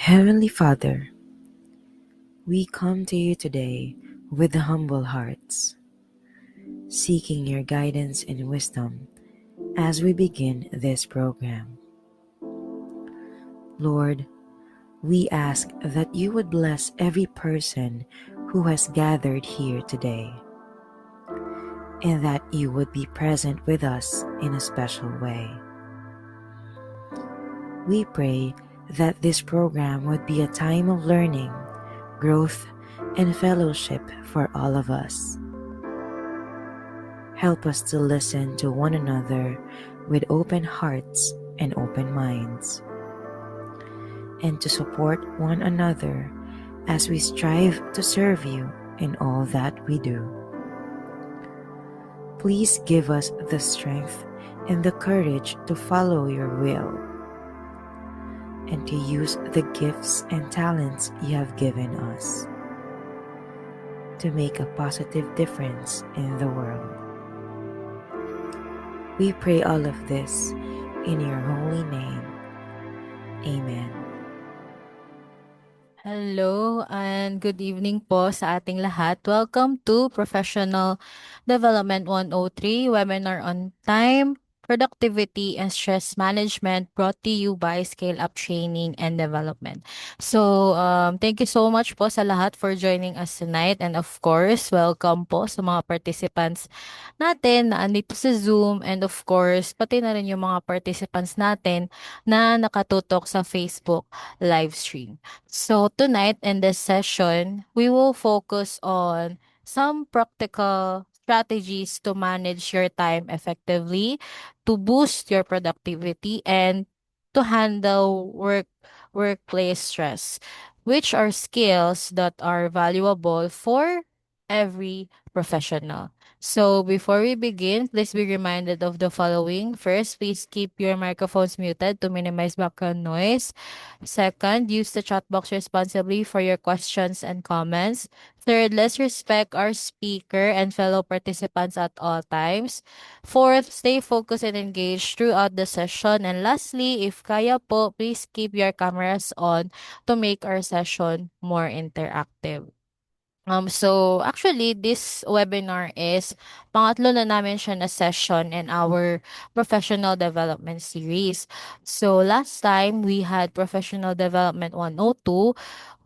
Heavenly Father, we come to you today with humble hearts, seeking your guidance and wisdom as we begin this program. Lord, we ask that you would bless every person who has gathered here today, and that you would be present with us in a special way. We pray that this program would be a time of learning, growth, and fellowship for all of us. Help us to listen to one another with open hearts and open minds, and to support one another as we strive to serve you in all that we do. Please give us the strength and the courage to follow your will and to use the gifts and talents you have given us to make a positive difference in the world. We pray all of this in your holy name. Amen. Hello and good evening po sa ating lahat. Welcome to Professional Development 103 webinar on time, productivity, and stress management brought to you by Scale Up Training and Development. Thank you so much po sa lahat for joining us tonight, and of course, welcome po sa mga participants natin na andito sa Zoom, and of course, pati na rin yung mga participants natin na nakatutok sa Facebook live stream. So tonight in this session, we will focus on some practical strategies to manage your time effectively, to boost your productivity, and to handle workplace stress, which are skills that are valuable for every professional. So before we begin, please be reminded of the following. First, please keep your microphones muted to minimize background noise. Second, use the chat box responsibly for your questions and comments. Third, let's respect our speaker and fellow participants at all times. Fourth, stay focused and engaged throughout the session. And lastly, if kaya po, please keep your cameras on to make our session more interactive. Actually, this webinar is pangatlo na namin siya na session in our professional development series. So, last time we had Professional Development 102,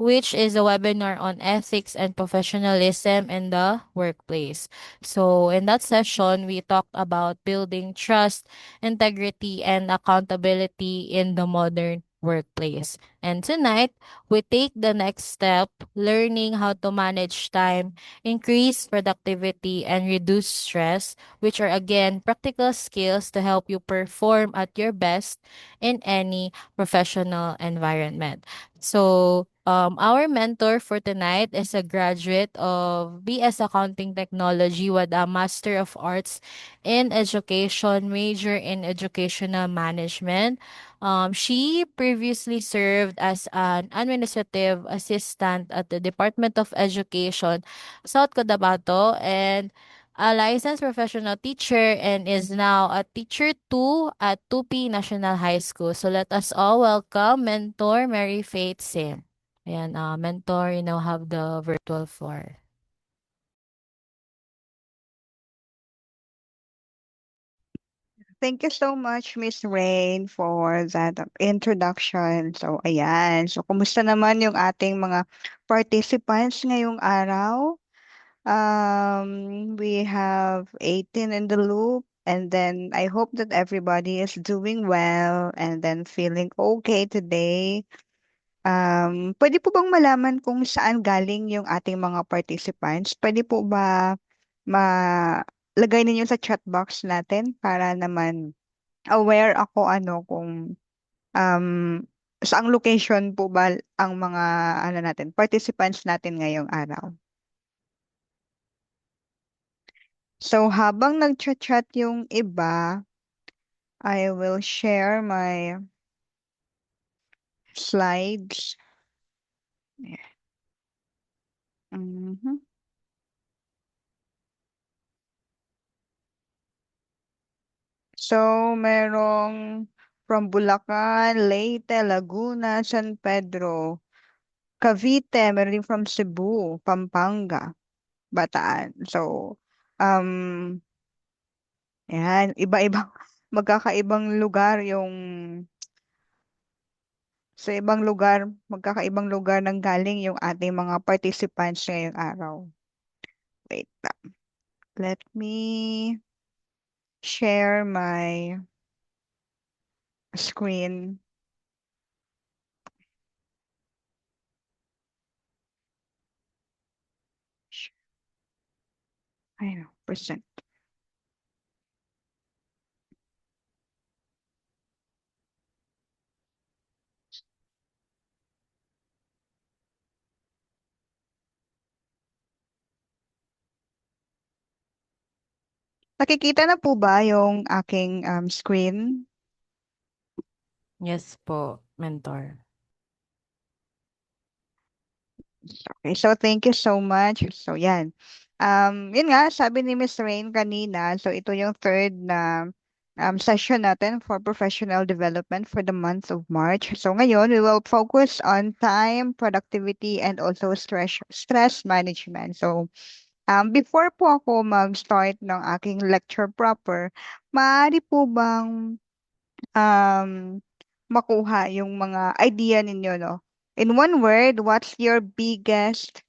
which is a webinar on ethics and professionalism in the workplace. So, in that session, we talked about building trust, integrity, and accountability in the modern workplace. And tonight, we take the next step, learning how to manage time, increase productivity, and reduce stress, which are again practical skills to help you perform at your best in any professional environment. Our mentor for tonight is a graduate of BS Accounting Technology with a Master of Arts in Education, major in Educational Management. She previously served as an administrative assistant at the Department of Education, South Cotabato, and a licensed professional teacher, and is now a teacher 2 at 2P National High School. So let us all welcome Mentor Mary Faith Sim. Ayan, Mentor, you now have the virtual floor. Thank you so much, Miss Rain, for that introduction. So, ayan. So, kumusta naman yung ating mga participants ngayong araw? We have 18 in the loop, and then I hope that everybody is doing well and then feeling okay today. Pwede po bang malaman kung saan galing yung ating mga participants? Pwede po ba malagay ninyo sa chat box natin para naman aware ako kung um, saang location po ba ang mga natin participants natin ngayong araw. So habang nag-chat yung iba, I will share my slides. Yeah. Mhm. So merong from Bulacan, Leyte, Laguna, San Pedro, Cavite, meron din from Cebu, Pampanga, Bataan. So, um, yan, iba-ibang, magkakaibang lugar yung, sa ibang lugar, magkakaibang lugar nang galing yung ating mga participants ngayong araw. Wait lang. Let me share my screen. Ayun, percent. Nakikita na po ba yung aking screen? Yes po, mentor. Okay, so thank you so much. So yan. Yun nga, sabi ni Miss Rain kanina, so ito yung third na session natin for professional development for the month of March. So ngayon, we will focus on time, productivity, and also stress management. So before po ako mag-start ng aking lecture proper, maaari po bang um, makuha yung mga idea ninyo, no? In one word, what's your biggest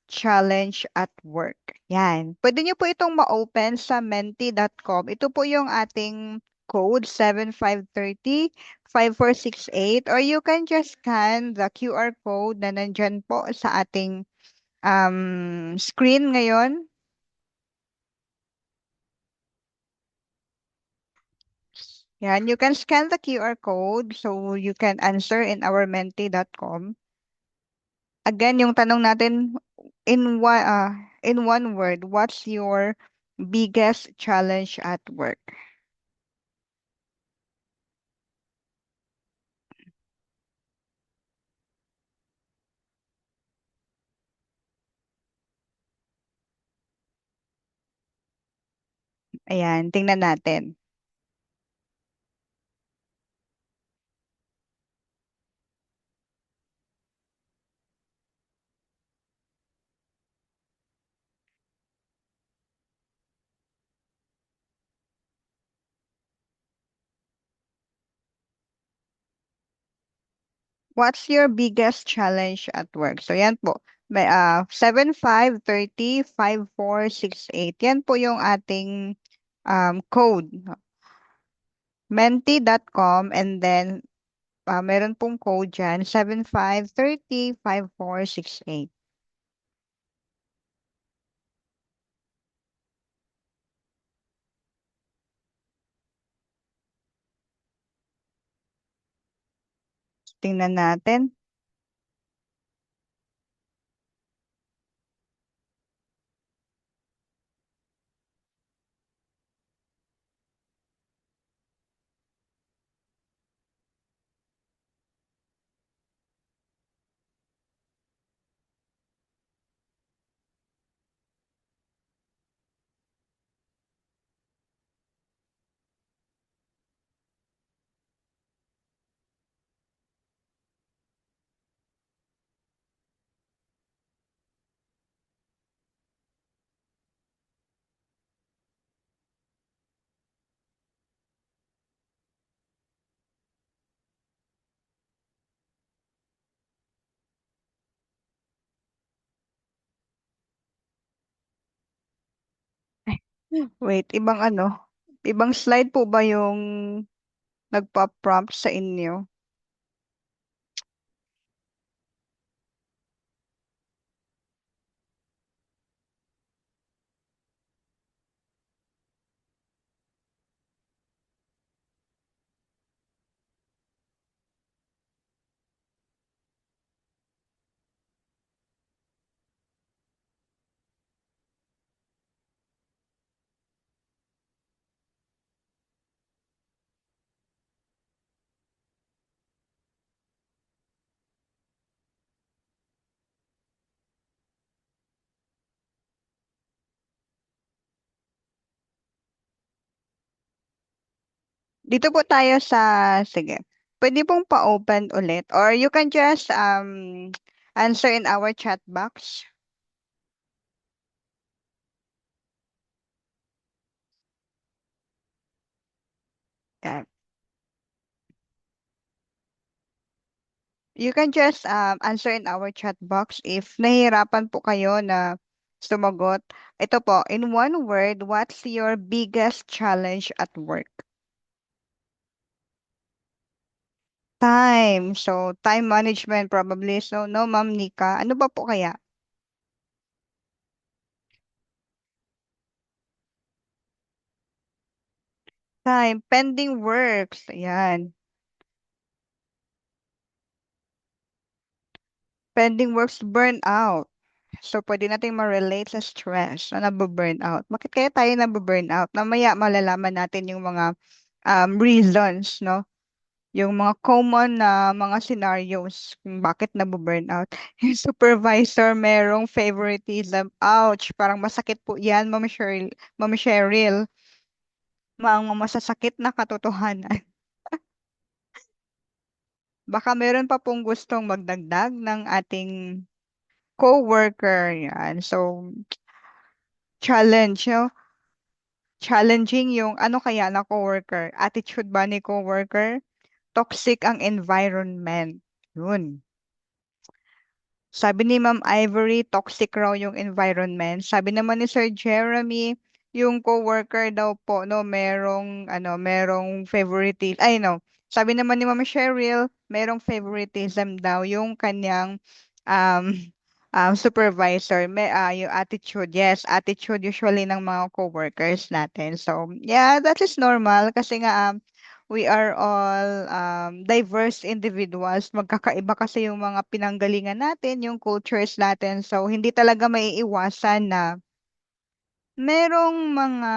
challenge at work? Yan. Pwede nyo po itong ma-open sa menti.com. Ito po yung ating code 7530-5468 or you can just scan the QR code na nandyan po sa ating screen ngayon. Yan, you can scan the QR code so you can answer in our menti.com. Again, yung tanong natin in one word, what's your biggest challenge at work? Ayan, tingnan natin. What's your biggest challenge at work? So yan po. May 7530-5468. Yan po yung ating code. Menti.com and then meron pong code dyan, 7530-5468. Tingnan natin. Wait, ibang ano? Ibang slide po ba yung nagpa-prompt sa inyo? Dito po tayo sa, sige, pwede pong pa-open ulit or you can just answer in our chat box. Yeah. You can just answer in our chat box if nahihirapan po kayo na sumagot. Ito po, in one word, what's your biggest challenge at work? Time. So, time management probably. So, no, Ma'am Nika. Ano ba po kaya? Time. Pending works. Ayan. Pending works, burnout. So, pwede natin ma-relate sa stress na nababurnout. Bakit kaya tayo nababurnout? Mamaya malalaman natin yung mga reasons, no? Yung mga common na mga scenarios kung bakit nababurnout. Yung supervisor merong favoritism. Ouch! Parang masakit po yan, Ma'am Cheryl. Ma'am Cheryl. Mga masasakit na katotohanan. Baka meron pa pong gustong magdagdag ng ating co-worker. Yan. So, challenge, no? Challenging yung ano kaya na coworker, attitude ba ni coworker, toxic ang environment. Yun. Sabi ni Ma'am Ivory, toxic raw yung environment. Sabi naman ni Sir Jeremy, yung coworker daw po, no, merong favoritism. Ay, no. Sabi naman ni Ma'am Cheryl, merong favoritism daw yung kanyang um, supervisor. Yung attitude. Yes, attitude usually ng mga coworkers natin. So, yeah, that is normal kasi nga we are all diverse individuals. Magkakaiba kasi yung mga pinanggalingan natin, yung cultures natin. So, hindi talaga maiiwasan na merong mga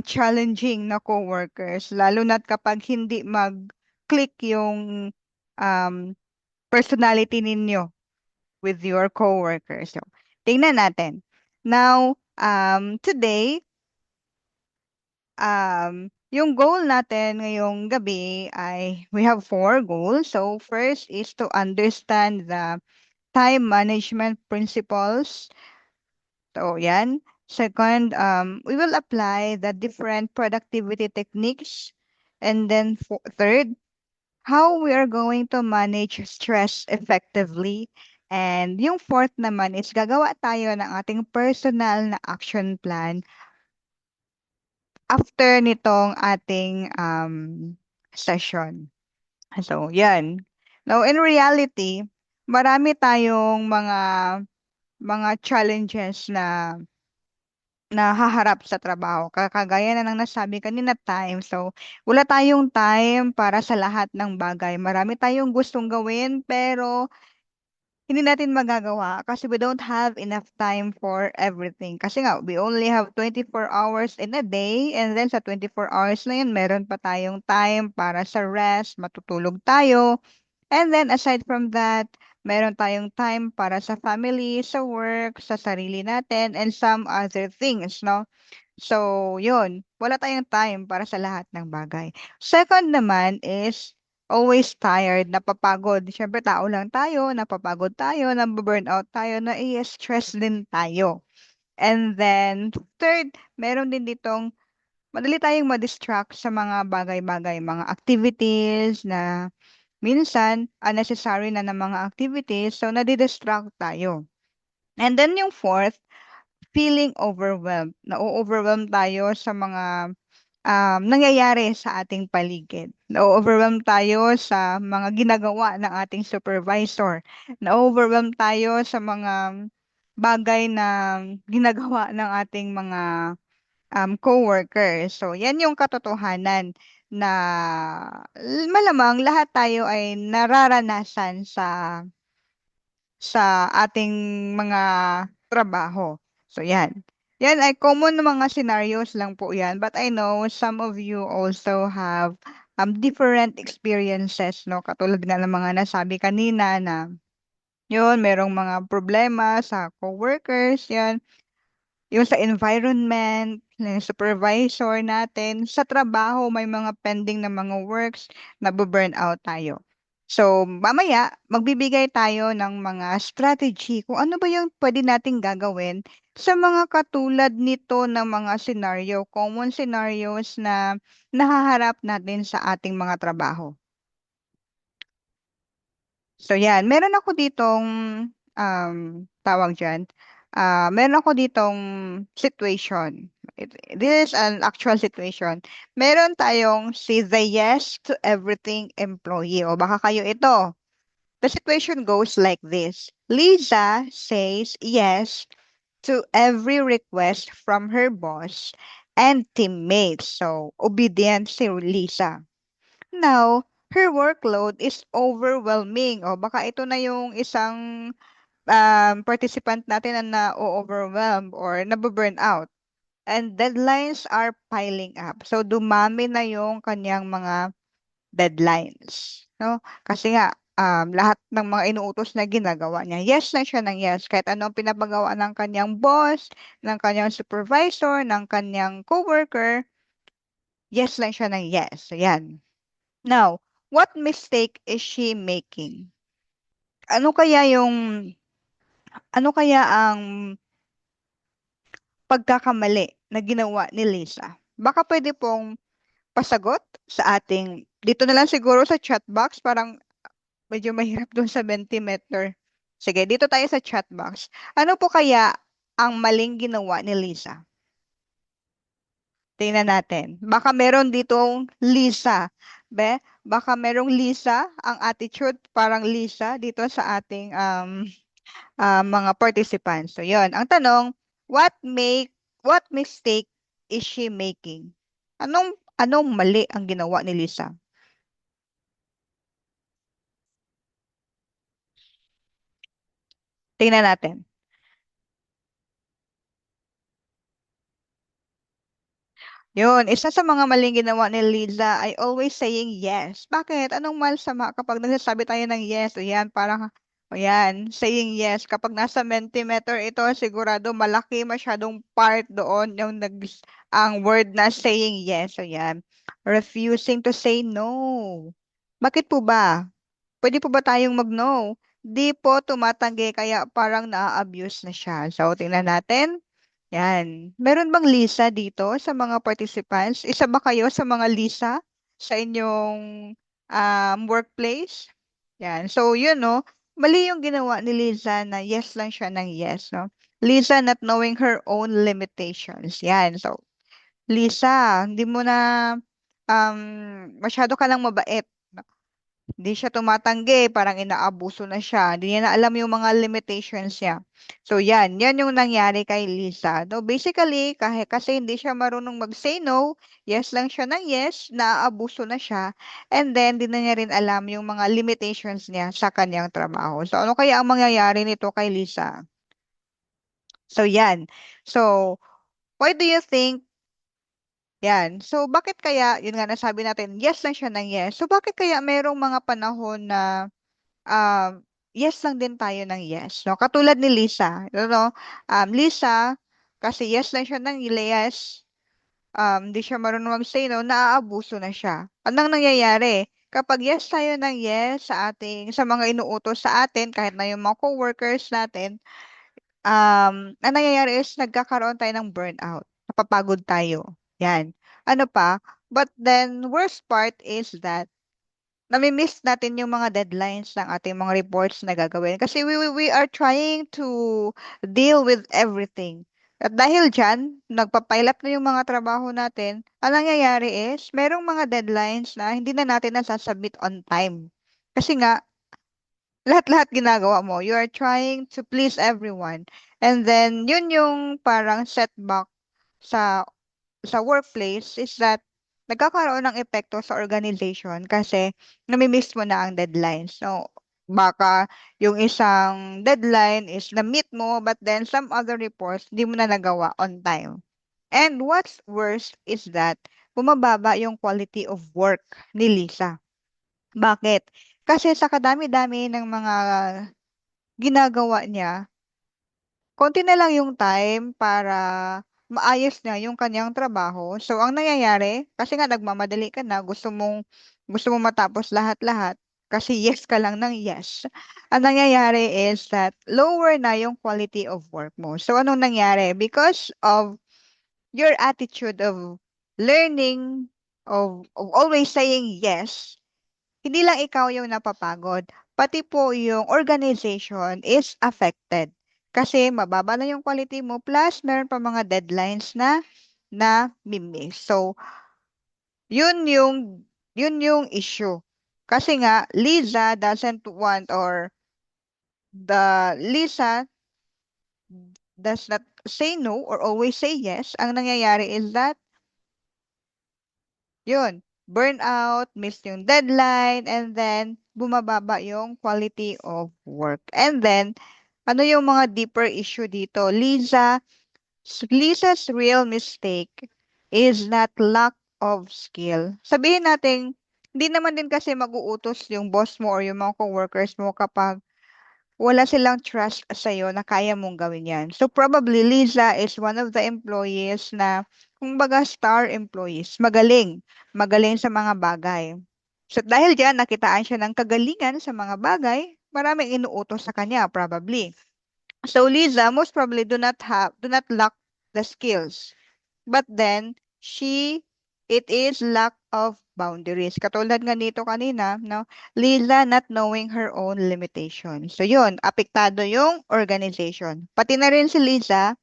challenging na coworkers, lalo na't kapag hindi mag-click yung um, personality ninyo with your coworkers. So, tingnan natin. Now, today, yung goal natin ngayong gabi ay we have four goals. So first is to understand the time management principles. So yan. Second, we will apply the different productivity techniques. And then third, how we are going to manage stress effectively. And yung fourth naman is gagawa tayo ng ating personal na action plan after nitong ating session. So, yan. Now, in reality, marami tayong mga challenges na nahaharap sa trabaho. Kagaya na ng nasabi kanina, time. So, wala tayong time para sa lahat ng bagay. Marami tayong gustong gawin, pero hindi natin magagawa kasi we don't have enough time for everything. Kasi nga, we only have 24 hours in a day and then sa 24 hours na yun, meron pa tayong time para sa rest, matutulog tayo. And then aside from that, meron tayong time para sa family, sa work, sa sarili natin, and some other things, no? So, yun. Wala tayong time para sa lahat ng bagay. Second naman is always tired, napapagod. Siyempre, tao lang tayo, napapagod tayo, nababurnout tayo, na-stress din tayo. And then, third, meron din ditong madali tayong ma-distract sa mga bagay-bagay, mga activities na minsan unnecessary na ng mga activities, so nadidistract tayo. And then yung fourth, feeling overwhelmed. Na-overwhelm tayo sa mga nangyayari sa ating paligid. Na-overwhelm tayo sa mga ginagawa ng ating supervisor. Na-overwhelm tayo sa mga bagay na ginagawa ng ating mga coworkers. So, yan yung katotohanan na malamang lahat tayo ay nararanasan sa ating mga trabaho. So, yan. Yan ay common na mga scenarios lang po yan. But I know some of you also have different experiences, no? Katulad nga ng mga nasabi kanina na yun, merong mga problema sa coworkers, yan. yung sa environment, yung supervisor natin, sa trabaho may mga pending na mga works, nabu-burn out tayo. So, mamaya, magbibigay tayo ng mga strategy kung ano ba yung pwede nating gagawin sa mga katulad nito ng mga scenario, common scenarios na nahaharap natin sa ating mga trabaho. So yan, meron ako ditong tawag diyan. Meron ako ditong situation. This is an actual situation. Meron tayong say the yes to everything employee. O baka kayo ito. The situation goes like this. Lisa says yes to every request from her boss and teammates. So, obedient si Lisa. Now, her workload is overwhelming. O baka ito na yung isang participant natin na na-overwhelm or nababurn out. And deadlines are piling up. So, dumami na yung kanyang mga deadlines. No? Kasi nga, lahat ng mga inuutos na ginagawa niya, yes lang siya ng yes. Kahit anong pinapagawa ng kanyang boss, ng kanyang supervisor, ng kanyang coworker, yes lang siya ng yes. So, yan. Now, what mistake is she making? Ano kaya yung, ano kaya ang pagkakamali na ginawa ni Lisa? Baka pwede pong pasagot sa ating, dito na lang siguro sa chat box, parang medyo mahirap dun sa Mentimeter. Sige, dito tayo sa chat box. Ano po kaya ang maling ginawa ni Lisa? Tingnan natin. Baka meron ditong Lisa. Baka merong Lisa, ang attitude parang Lisa dito sa ating mga participants. So, yon. Ang tanong, what mistake is she making? Anong mali ang ginawa ni Lisa? Tingnan natin. Yun, isa sa mga maling ginawa ni Liza ay always saying yes. Bakit? Anong masama kapag nagsasabi tayo ng yes? O yan, parang, o yan, saying yes. Kapag nasa Mentimeter ito, sigurado malaki masyadong part doon yung ang word na saying yes. O yan, refusing to say no. Bakit po ba? Pwede po ba tayong mag-no? Di po tumatanggi kaya parang na-abuse na siya. So, tingnan natin. Yan. Meron bang Lisa dito sa mga participants? Isa ba kayo sa mga Lisa sa inyong workplace? Yan. So, yun, no? Mali yung ginawa ni Lisa na yes lang siya ng yes, no? Lisa not knowing her own limitations. Yan. So, Lisa, hindi mo na masyado ka lang mabait. Hindi siya tumatanggi, parang inaabuso na siya. Hindi niya na alam yung mga limitations niya. So yan yung nangyari kay Lisa. No, basically, kahit kasi hindi siya marunong mag-say no, yes lang siya ng yes, naaabuso na siya. And then, di na niya rin alam yung mga limitations niya sa kanyang trabaho. So ano kaya ang mangyayari nito kay Lisa? So yan. So, why do you think yan? So, bakit kaya, yun nga nasabi natin, yes lang siya ng yes. So, bakit kaya merong mga panahon na yes lang din tayo ng yes, no? Katulad ni Lisa, no? Lisa, kasi yes lang siya ng yes, di siya marunong mag-say no, naaabuso na siya. Anong nangyayari? Kapag yes tayo ng yes sa mga inuutos sa atin, kahit na yung mga coworkers natin, ang nangyayari is nagkakaroon tayo ng burnout. Napapagod tayo. Yan. Ano pa? But then, worst part is that nami-miss natin yung mga deadlines ng ating mga reports na gagawin. Kasi we are trying to deal with everything. At dahil dyan, nagpa-pile up na yung mga trabaho natin, ang nangyayari is, merong mga deadlines na hindi na natin nasasubmit on time. Kasi nga, lahat-lahat ginagawa mo. You are trying to please everyone. And then, yun yung parang setback sa workplace is that nagkakaroon ng epekto sa organization kasi nami-miss mo na ang deadline. So, baka yung isang deadline is na-meet mo but then some other reports di mo na nagawa on time. And what's worse is that bumababa yung quality of work ni Lisa. Bakit? Kasi sa kadami-dami ng mga ginagawa niya, konti na lang yung time para maayos niya yung kanyang trabaho. So, ang nangyayari, kasi nga nagmamadali ka na, gusto mong matapos lahat-lahat, kasi yes ka lang ng yes. Ang nangyayari is that lower na yung quality of work mo. So, anong nangyari? Because of your attitude of learning, of always saying yes, hindi lang ikaw yung napapagod, pati po yung organization is affected. Kasi mababa na yung quality mo, plus meron pa mga deadlines na miss. So, yun yung yun yung issue. Kasi nga, Lisa doesn't want, or the Lisa does not say no or always say yes. Ang nangyayari is that, yun, burnout, miss yung deadline, and then bumababa yung quality of work. And then, ano yung mga deeper issue dito? Lisa's real mistake is not lack of skill. Sabihin natin, hindi naman din kasi mag-uutos yung boss mo or yung mga coworkers mo kapag wala silang trust sa'yo na kaya mong gawin yan. So probably Lisa is one of the employees na, kumbaga, star employees. Magaling sa mga bagay. So dahil diyan nakitaan siya ng kagalingan sa mga bagay, maraming inuutos sa kanya probably. So Lisa most probably do not lack the skills. But then, it is lack of boundaries. Katulad nga nito kanina, no? Lila not knowing her own limitations. So yun, apektado yung organization. Pati na rin si Lisa,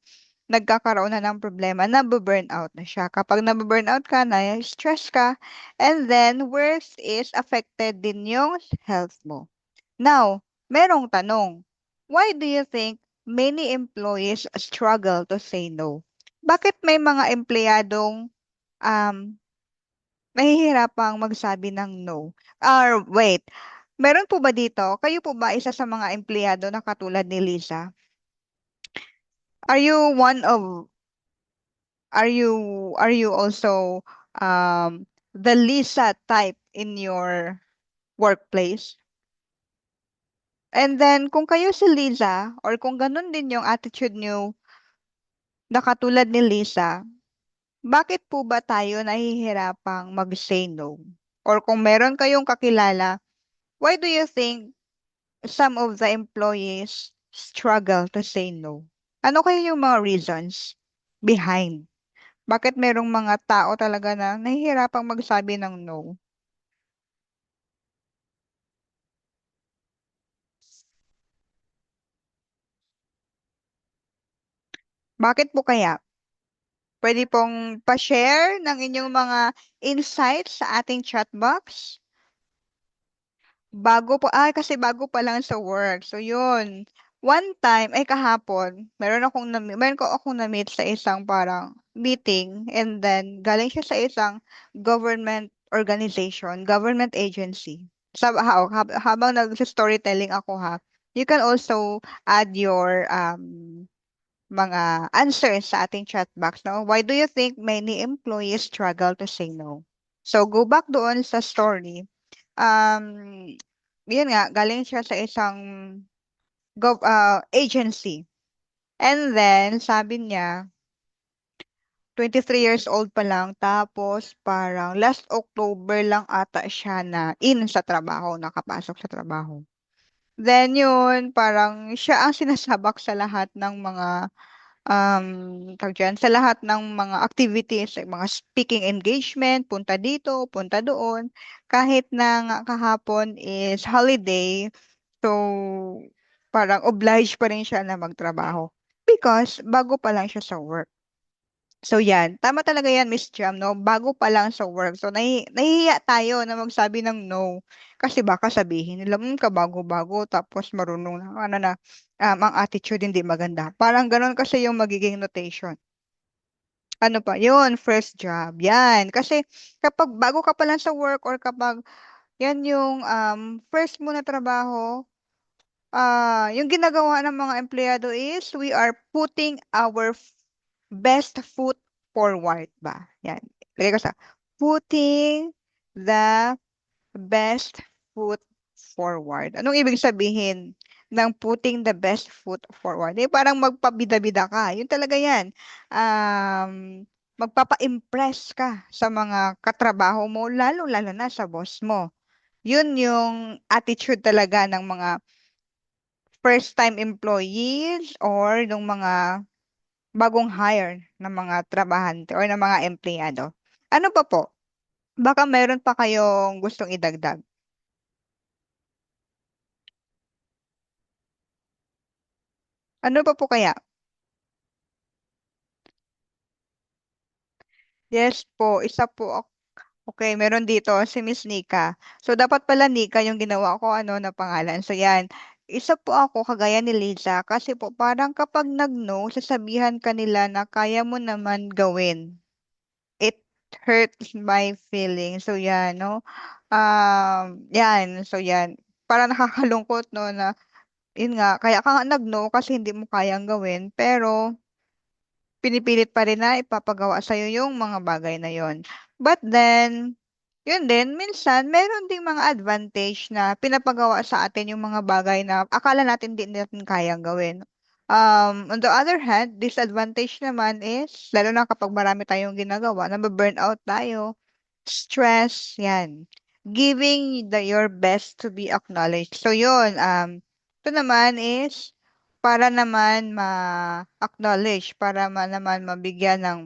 nagkakaroon na ng problema, nababurnout na siya. Kapag nababurnout ka, na-stress ka, and then worst is affected din yung health mo. Now, merong tanong. Why do you think many employees struggle to say no? Bakit may mga empleyadong um, nahihirapang magsabi ng no? Or wait, meron po ba dito? Kayo po ba isa sa mga empleyado na katulad ni Lisa? Are you one of, are you also the Lisa type in your workplace? And then, kung kayo si Lisa, or kung ganun din yung attitude nyo na katulad ni Lisa, bakit po ba tayo nahihirapang mag-say no? Or kung meron kayong kakilala, why do you think some of the employees struggle to say no? Ano kayo yung mga reasons behind? Bakit merong mga tao talaga na nahihirapang magsabi ng no? Bakit po kaya? Pwede pong pa-share ng inyong mga insights sa ating chat box? Kasi bago pa lang sa work. So, yun. One time, ay kahapon, meron ko akong na-meet sa isang parang meeting, and then galing siya sa isang government organization, government agency. Habang nag-storytelling ako ha, you can also add your mga answers sa ating chat box, no? Why do you think many employees struggle to say no? So, go back doon sa story. Um, Yun nga, galing siya sa isang agency. And then, sabi niya, 23 years old pa lang, tapos parang last October lang ata siya na sa trabaho, nakapasok sa trabaho. Then yun, parang siya ang sinasabak sa lahat ng mga tawag dyan, sa lahat ng mga activities, like mga speaking engagement, punta dito, punta doon. Kahit na nga kahapon is holiday, so parang obliged pa rin siya na magtrabaho. Because bago pa lang siya sa work. So yan, tama talaga yan, Miss Jam, no? Bago pa lang sa work. So nahihiya tayo na magsabi ng no. Kasi baka sabihin nila, kabago-bago, tapos marunong na, ang attitude hindi maganda. Parang ganun kasi yung magiging notation. Ano pa? Yun, first job. Yan. Kasi kapag bago ka pa lang sa work, or kapag yan yung first mo na trabaho, yung ginagawa ng mga empleyado is we are putting our best foot forward ba? Yan. Lagay ko sa putting the best foot forward. Anong ibig sabihin ng putting the best foot forward. Eh, parang magpabida-bida ka. Yun talaga yan. Magpapa-impress ka sa mga katrabaho mo, lalo-lalo na sa boss mo. Yun yung attitude talaga ng mga first-time employees or ng mga bagong hire ng mga trabahante or ng mga empleyado. Ano pa po? Baka meron pa kayong gustong idagdag. Ano pa po kaya? Yes po, isa po. Okay, meron dito si Miss Nika. So, dapat pala Nika yung ginawa ko na pangalan. So, yan. Isa po ako kagaya ni Liza kasi po parang kapag nag-no, sasabihan ka nila na kaya mo naman gawin. It hurts my feelings. So, yan, no? Yan. So, yan. Para nakakalungkot, no, na, yun nga, kaya ka nga nag-no kasi hindi mo kayang gawin. Pero, pinipilit pa rin na ipapagawa sa'yo yung mga bagay na yon. But then, yun din, minsan, meron ding mga advantage na pinapagawa sa atin yung mga bagay na akala natin di natin kayang gawin. On the other hand, disadvantage naman is, lalo na kapag marami tayong ginagawa, burnout tayo, stress, yan. Giving your best to be acknowledged. So yun, ito naman is para naman ma-acknowledge, para naman mabigyan ng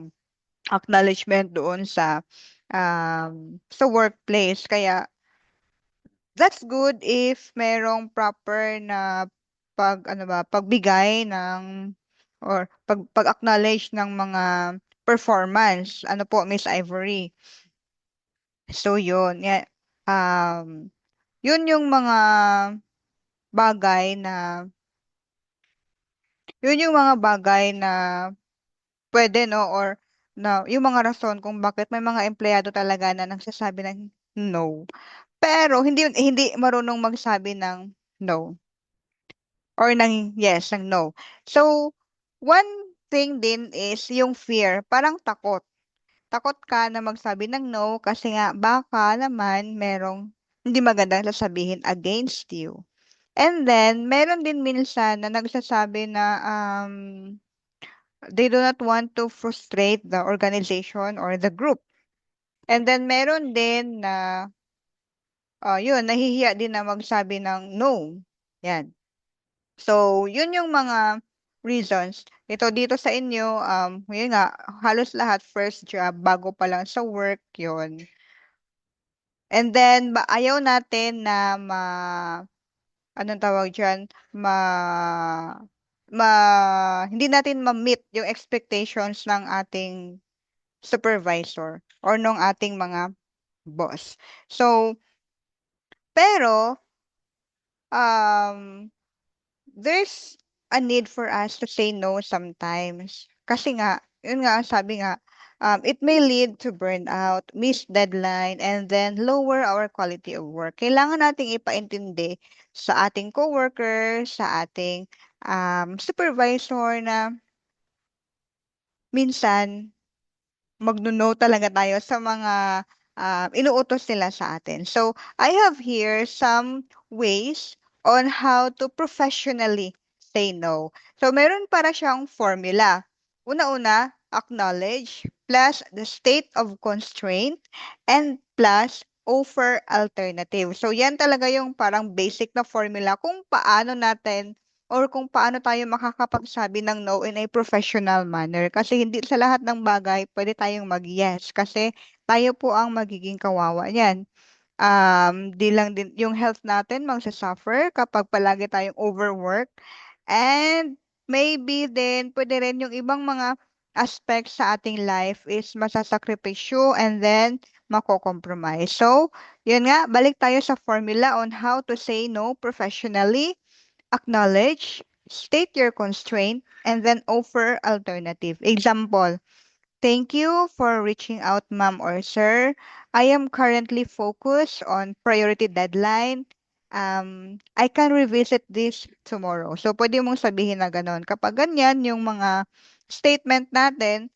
acknowledgement doon sa workplace. Kaya that's good if merong proper na pagbigay ng or pag-acknowledge ng mga performance. Ano po, Miss Ivory? So yun, yun yung mga bagay na yun yung mga bagay na pwede, no, or na yung mga rason kung bakit may mga empleyado talaga na nagsasabi ng no. Pero hindi hindi marunong magsabi ng no or ng yes, ng no. So, one thing din is yung fear, parang takot. Takot ka na magsabi ng no kasi nga baka naman merong hindi magandang sasabihin against you. And then, meron din minsan na nagsasabi na they do not want to frustrate the organization or the group. And then, meron din na, yun, nahihiya din na magsabi ng no. Yan. So, yun yung mga reasons. Ito dito sa inyo, yun nga, halos lahat first job, bago pa lang sa work, yun. And then, ayaw natin na anong tawag dyan, ma, hindi natin ma-meet yung expectations ng ating supervisor or ng ating mga boss. So, pero, um, there's a need for us to say no sometimes. Kasi nga, yun nga, sabi nga, it may lead to burnout, missed deadline, and then lower our quality of work. Kailangan nating ipaintindi sa ating coworker, sa ating supervisor na minsan magno-no talaga tayo sa mga inuutos nila sa atin. So, I have here some ways on how to professionally say no. So, meron para siyang formula. Una-una, acknowledge, plus the state of constraint, and plus offer alternative. So, yan talaga yung parang basic na formula kung paano natin or kung paano tayo makakapagsabi ng no in a professional manner. Kasi hindi sa lahat ng bagay pwede tayong mag-yes kasi tayo po ang magiging kawawa niyan. Di lang din yung health natin magsasuffer kapag palagi tayong overwork. And maybe din pwede rin yung ibang mga aspects sa ating life is masasakripisyo and then mako-compromise. So, yun nga, balik tayo sa formula on how to say no professionally. Acknowledge, state your constraint, and then offer alternative. Example, thank you for reaching out, ma'am or sir. I am currently focused on priority deadline. I can revisit this tomorrow. So, pwede mong sabihin na ganun. Kapag ganyan, yung mga statement natin,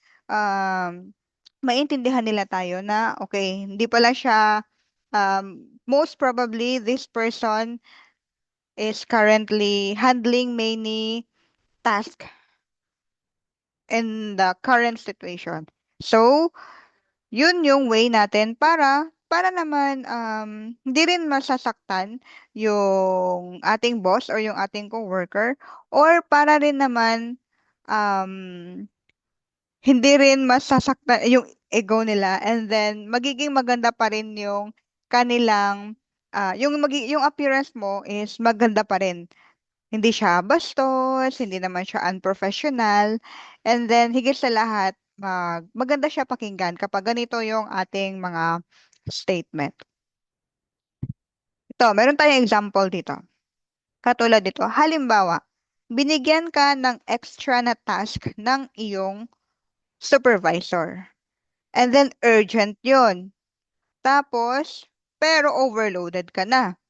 maintindihan nila tayo na, okay, hindi pala siya, most probably, this person is currently handling many tasks in the current situation. So, yun yung way natin para naman hindi rin masasaktan yung ating boss or yung ating coworker or para rin naman um hindi rin masasaktan yung ego nila and then magiging maganda pa rin yung kanilang yung appearance mo is maganda pa rin. Hindi siya bastos, hindi naman siya unprofessional, and then higit sa lahat, maganda siya pakinggan kapag ganito yung ating mga statement. Ito, meron tayong example dito. Katulad dito, halimbawa, binigyan ka ng extra na task ng iyong supervisor. And then urgent yun. Tapos, pero overloaded ka na.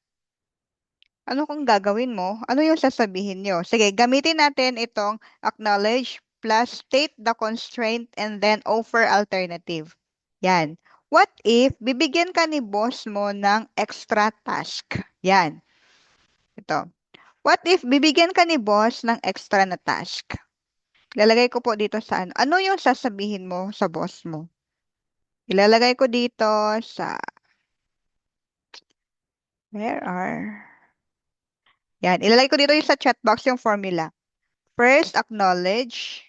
Ano kung gagawin mo? Ano yung sasabihin nyo? Sige, gamitin natin itong acknowledge plus state the constraint and then offer alternative. Yan. What if bibigyan ka ni boss mo ng extra task? Yan. Ito. What if bibigyan ka ni boss ng extra na task? Ilalagay ko po dito sa ano. Ano yung sasabihin mo sa boss mo? Ilalagay ko dito sa where are yan. Ilalagay ko dito yung sa chat box yung formula. First, acknowledge,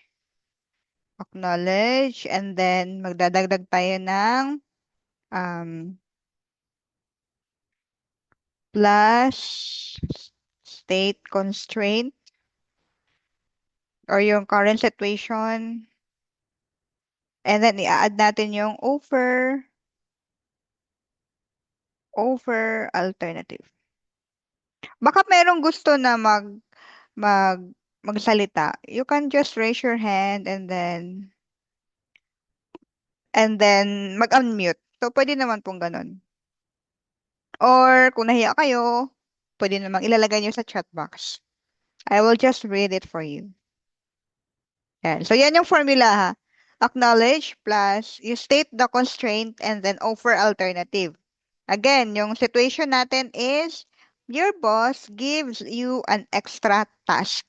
and then magdadagdag tayo ng um, plus state constraint or yung current situation. And then i-add natin yung offer alternative. Baka merong gusto na mag magsalita. You can just raise your hand and then mag-unmute. So pwede naman pong ganun. Or kung nahiya kayo, pwede namang ilalagay nyo sa chat box. I will just read it for you. Yan. So yan yung formula ha. Acknowledge plus you state the constraint and then offer alternative. Again, yung situation natin is your boss gives you an extra task.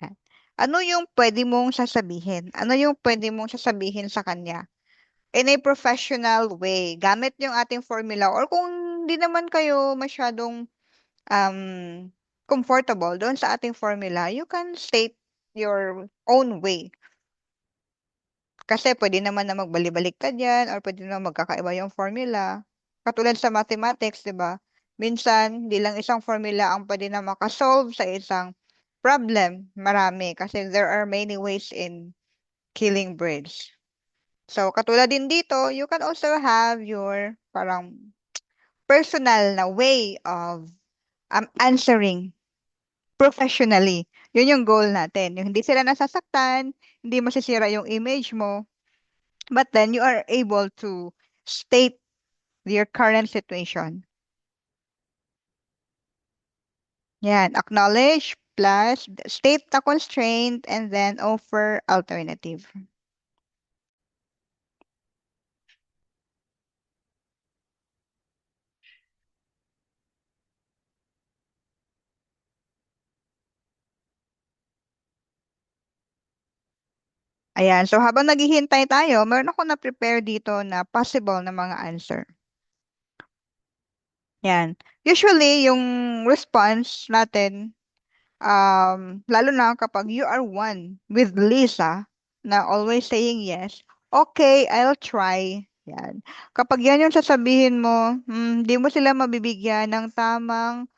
Yan. Ano yung pwede mong sasabihin? Ano yung pwede mong sasabihin sa kanya? In a professional way, gamit yung ating formula or kung di naman kayo masyadong um, comfortable doon sa ating formula, you can state your own way. Kasi pwede naman na magbalik-balik ka dyan or pwede naman magkakaiba yung formula. Katulad sa mathematics, di ba? Minsan, di lang isang formula ang pwede na makasolve sa isang problem. Marami. Kasi there are many ways in killing birds. So, katulad din dito, you can also have your parang personal na way of answering professionally. Yun yung goal natin. Yung hindi sila nasasaktan, hindi masisira yung image mo, but then you are able to state your current situation. Yan, acknowledge plus state the constraint and then offer alternative. Ayan, so habang naghihintay tayo, meron ako na-prepare dito na possible na mga answer. Yan. Usually, yung response natin, lalo na kapag you are one with Lisa, na always saying yes, okay, I'll try. Yan. Kapag yan yung sasabihin mo, di mo sila mabibigyan ng tamang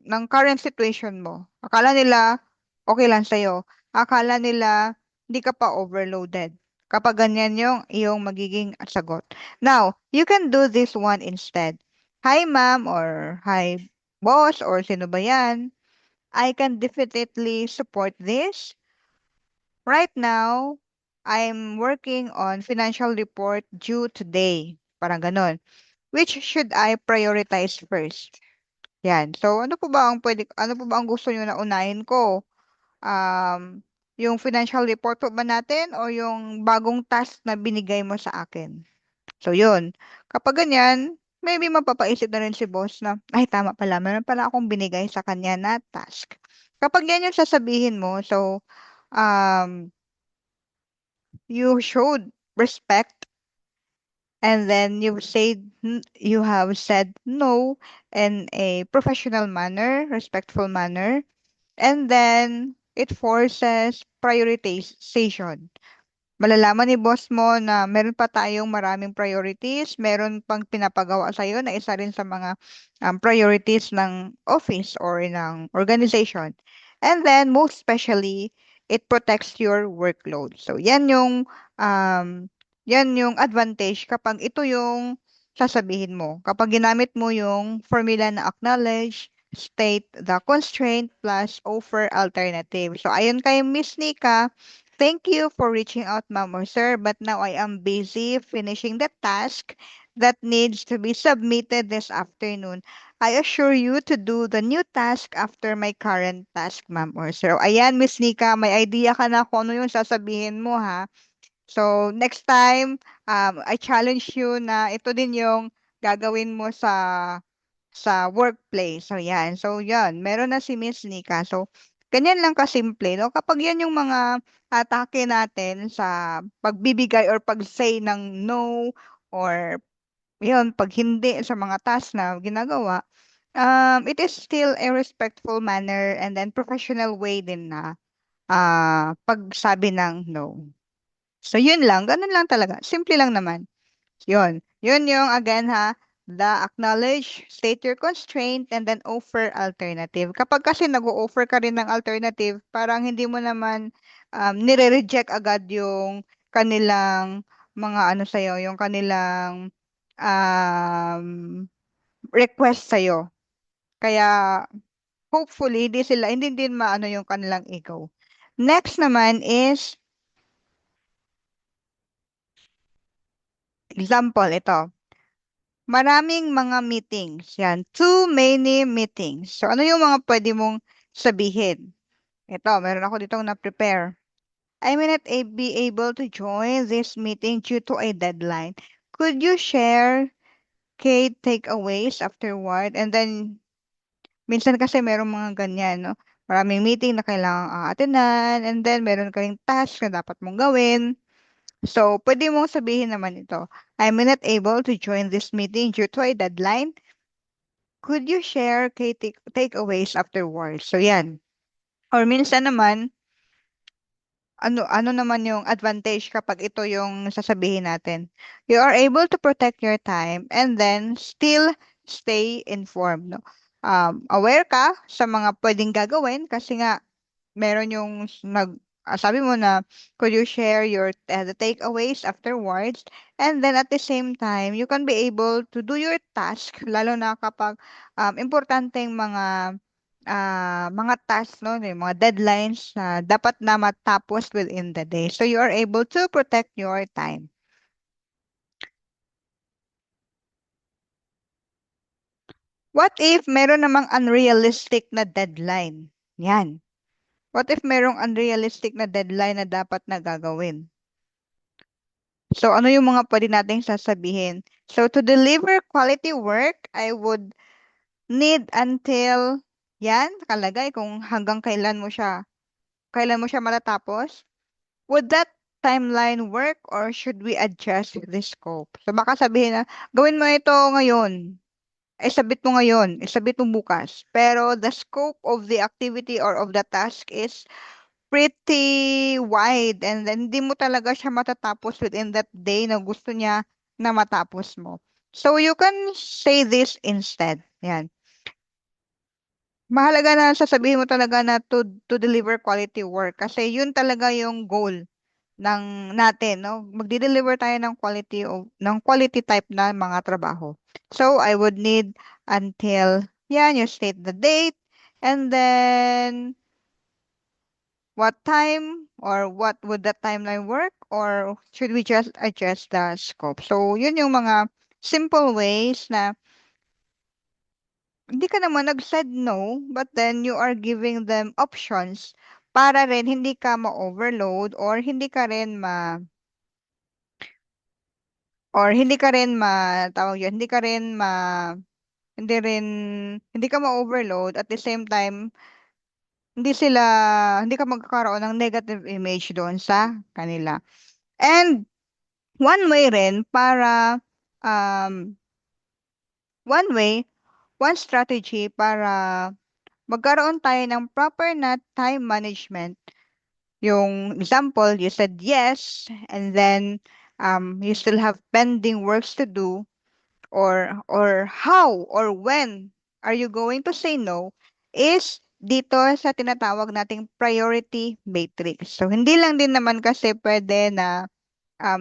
ng current situation mo. Akala nila, okay lang sa'yo. Akala nila, hindi ka pa overloaded. Kapag ganyan yung iyong magiging sagot. Now, you can do this one instead. Hi, ma'am, or hi, boss, or sino ba yan? I can definitely support this. Right now, I'm working on financial report due today. Parang ganon. Which should I prioritize first? Yan. So, ano po ba ang gusto niyo na unahin ko? Um, yung financial report po ba natin o yung bagong task na binigay mo sa akin? So, yun. Kapag ganyan, maybe mapapaisip na rin si boss na, ay tama pala, meron pala akong binigay sa kanya na task. Kapag yan yung sasabihin mo, so, um, you showed respect and then you have said no in a professional manner, respectful manner, and then it forces prioritization. Malalaman ni boss mo na meron pa tayong maraming priorities, meron pang pinapagawa sa'yo na isa rin sa mga priorities ng office or ng organization. And then, most especially, it protects your workload. So, yan yung advantage kapag ito yung sasabihin mo. Kapag ginamit mo yung formula na acknowledge, state the constraint plus offer alternative. So, ayon kay Miss Nika, thank you for reaching out, ma'am or sir, but now I am busy finishing the task that needs to be submitted this afternoon. I assure you to do the new task after my current task, ma'am or sir. Ayan, Miss Nika, may idea ka na kung ano yung sasabihin mo, ha? So, next time, I challenge you na ito din yung gagawin mo sa workplace. So, yan. So, yan. Meron na si Miss Nika. So, ganyan lang kasimple, no? Kapag yan yung mga atake natin sa pagbibigay or pag-say ng no or yun, pag hindi sa mga task na ginagawa, it is still a respectful manner and then professional way din na pagsabi ng no. So, yun lang. Ganun lang talaga. Simple lang naman. Yun. Yun yung again ha, the acknowledge, state your constraint, and then offer alternative. Kapag kasi nag-o-offer ka rin ng alternative, parang hindi mo naman nire-reject agad yung kanilang mga ano sa'yo, yung kanilang um, request sa'yo. Kaya hopefully, hindi din maano yung kanilang ego. Next naman is example, ito. Maraming mga meetings. Yan. Too many meetings. So, ano yung mga pwede mong sabihin? Ito, meron ako ditong na-prepare. I may not be able to join this meeting due to a deadline. Could you share key takeaways afterward? And then, minsan kasi meron mga ganyan, no? Maraming meeting na kailangang attendan, and then meron kayong task na dapat mong gawin. So, pwede mong sabihin naman ito. I'm not able to join this meeting due to a deadline. Could you share key takeaways afterwards? So, yan. Or minsan naman, ano naman yung advantage kapag ito yung sasabihin natin? You are able to protect your time and then still stay informed, no? Aware ka sa mga pwedeng gagawin kasi nga meron yung sabi mo na could you share your the takeaways afterwards, and then at the same time you can be able to do your task lalo na kapag importanteng mga tasks, no, yung mga deadlines na dapat na matapos within the day, so you are able to protect your time. What if meron namang unrealistic na deadline? Yan. What if merong unrealistic na deadline na dapat na gagawin? So, ano yung mga pwede nating sasabihin? So, to deliver quality work, I would need until, yan, nakalagay kung kailan mo siya matatapos. Would that timeline work or should we adjust the scope? So, baka sabihin na, gawin mo ito ngayon. Isabit mo ngayon, isabit mo bukas. Pero the scope of the activity or of the task is pretty wide and then hindi mo talaga siya matatapos within that day na gusto niya na matapos mo. So you can say this instead. Yan. Mahalaga na sasabihin mo talaga na to deliver quality work kasi yun talaga yung goal ng natin, no? Magdi-deliver tayo ng quality type na mga trabaho. So I would need until yan, you state the date and then what time or what would the timeline work or should we just adjust the scope? So, yun yung mga simple ways na hindi ka naman nag-said no, but then you are giving them options para rin hindi ka ma-overload or hindi ka rin or hindi ka rin tawag yun, hindi rin, hindi ka ma-overload at the same time, hindi ka magkakaroon ng negative image doon sa kanila. And one way rin para, um, one way, one strategy para magkaroon tayo ng proper na time management. Yung example, you said yes, and then you still have pending works to do, or how or when are you going to say no is dito sa tinatawag nating priority matrix. So, hindi lang din naman kasi pwede na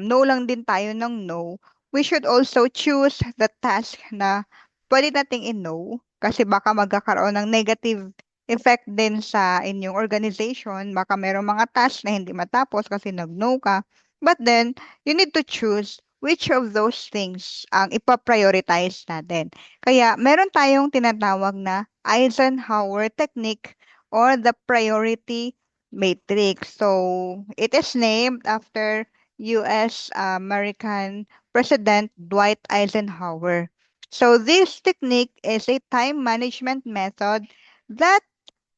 no lang din tayo ng no. We should also choose the task na pwede nating i-no kasi baka magkakaroon ng negative effect din sa inyong organization. Baka merong mga task na hindi matapos kasi nag-no ka. But then, you need to choose which of those things ang ipaprioritize natin. Kaya, meron tayong tinatawag na Eisenhower technique or the priority matrix. So, it is named after U.S. American President Dwight Eisenhower. So this technique is a time management method that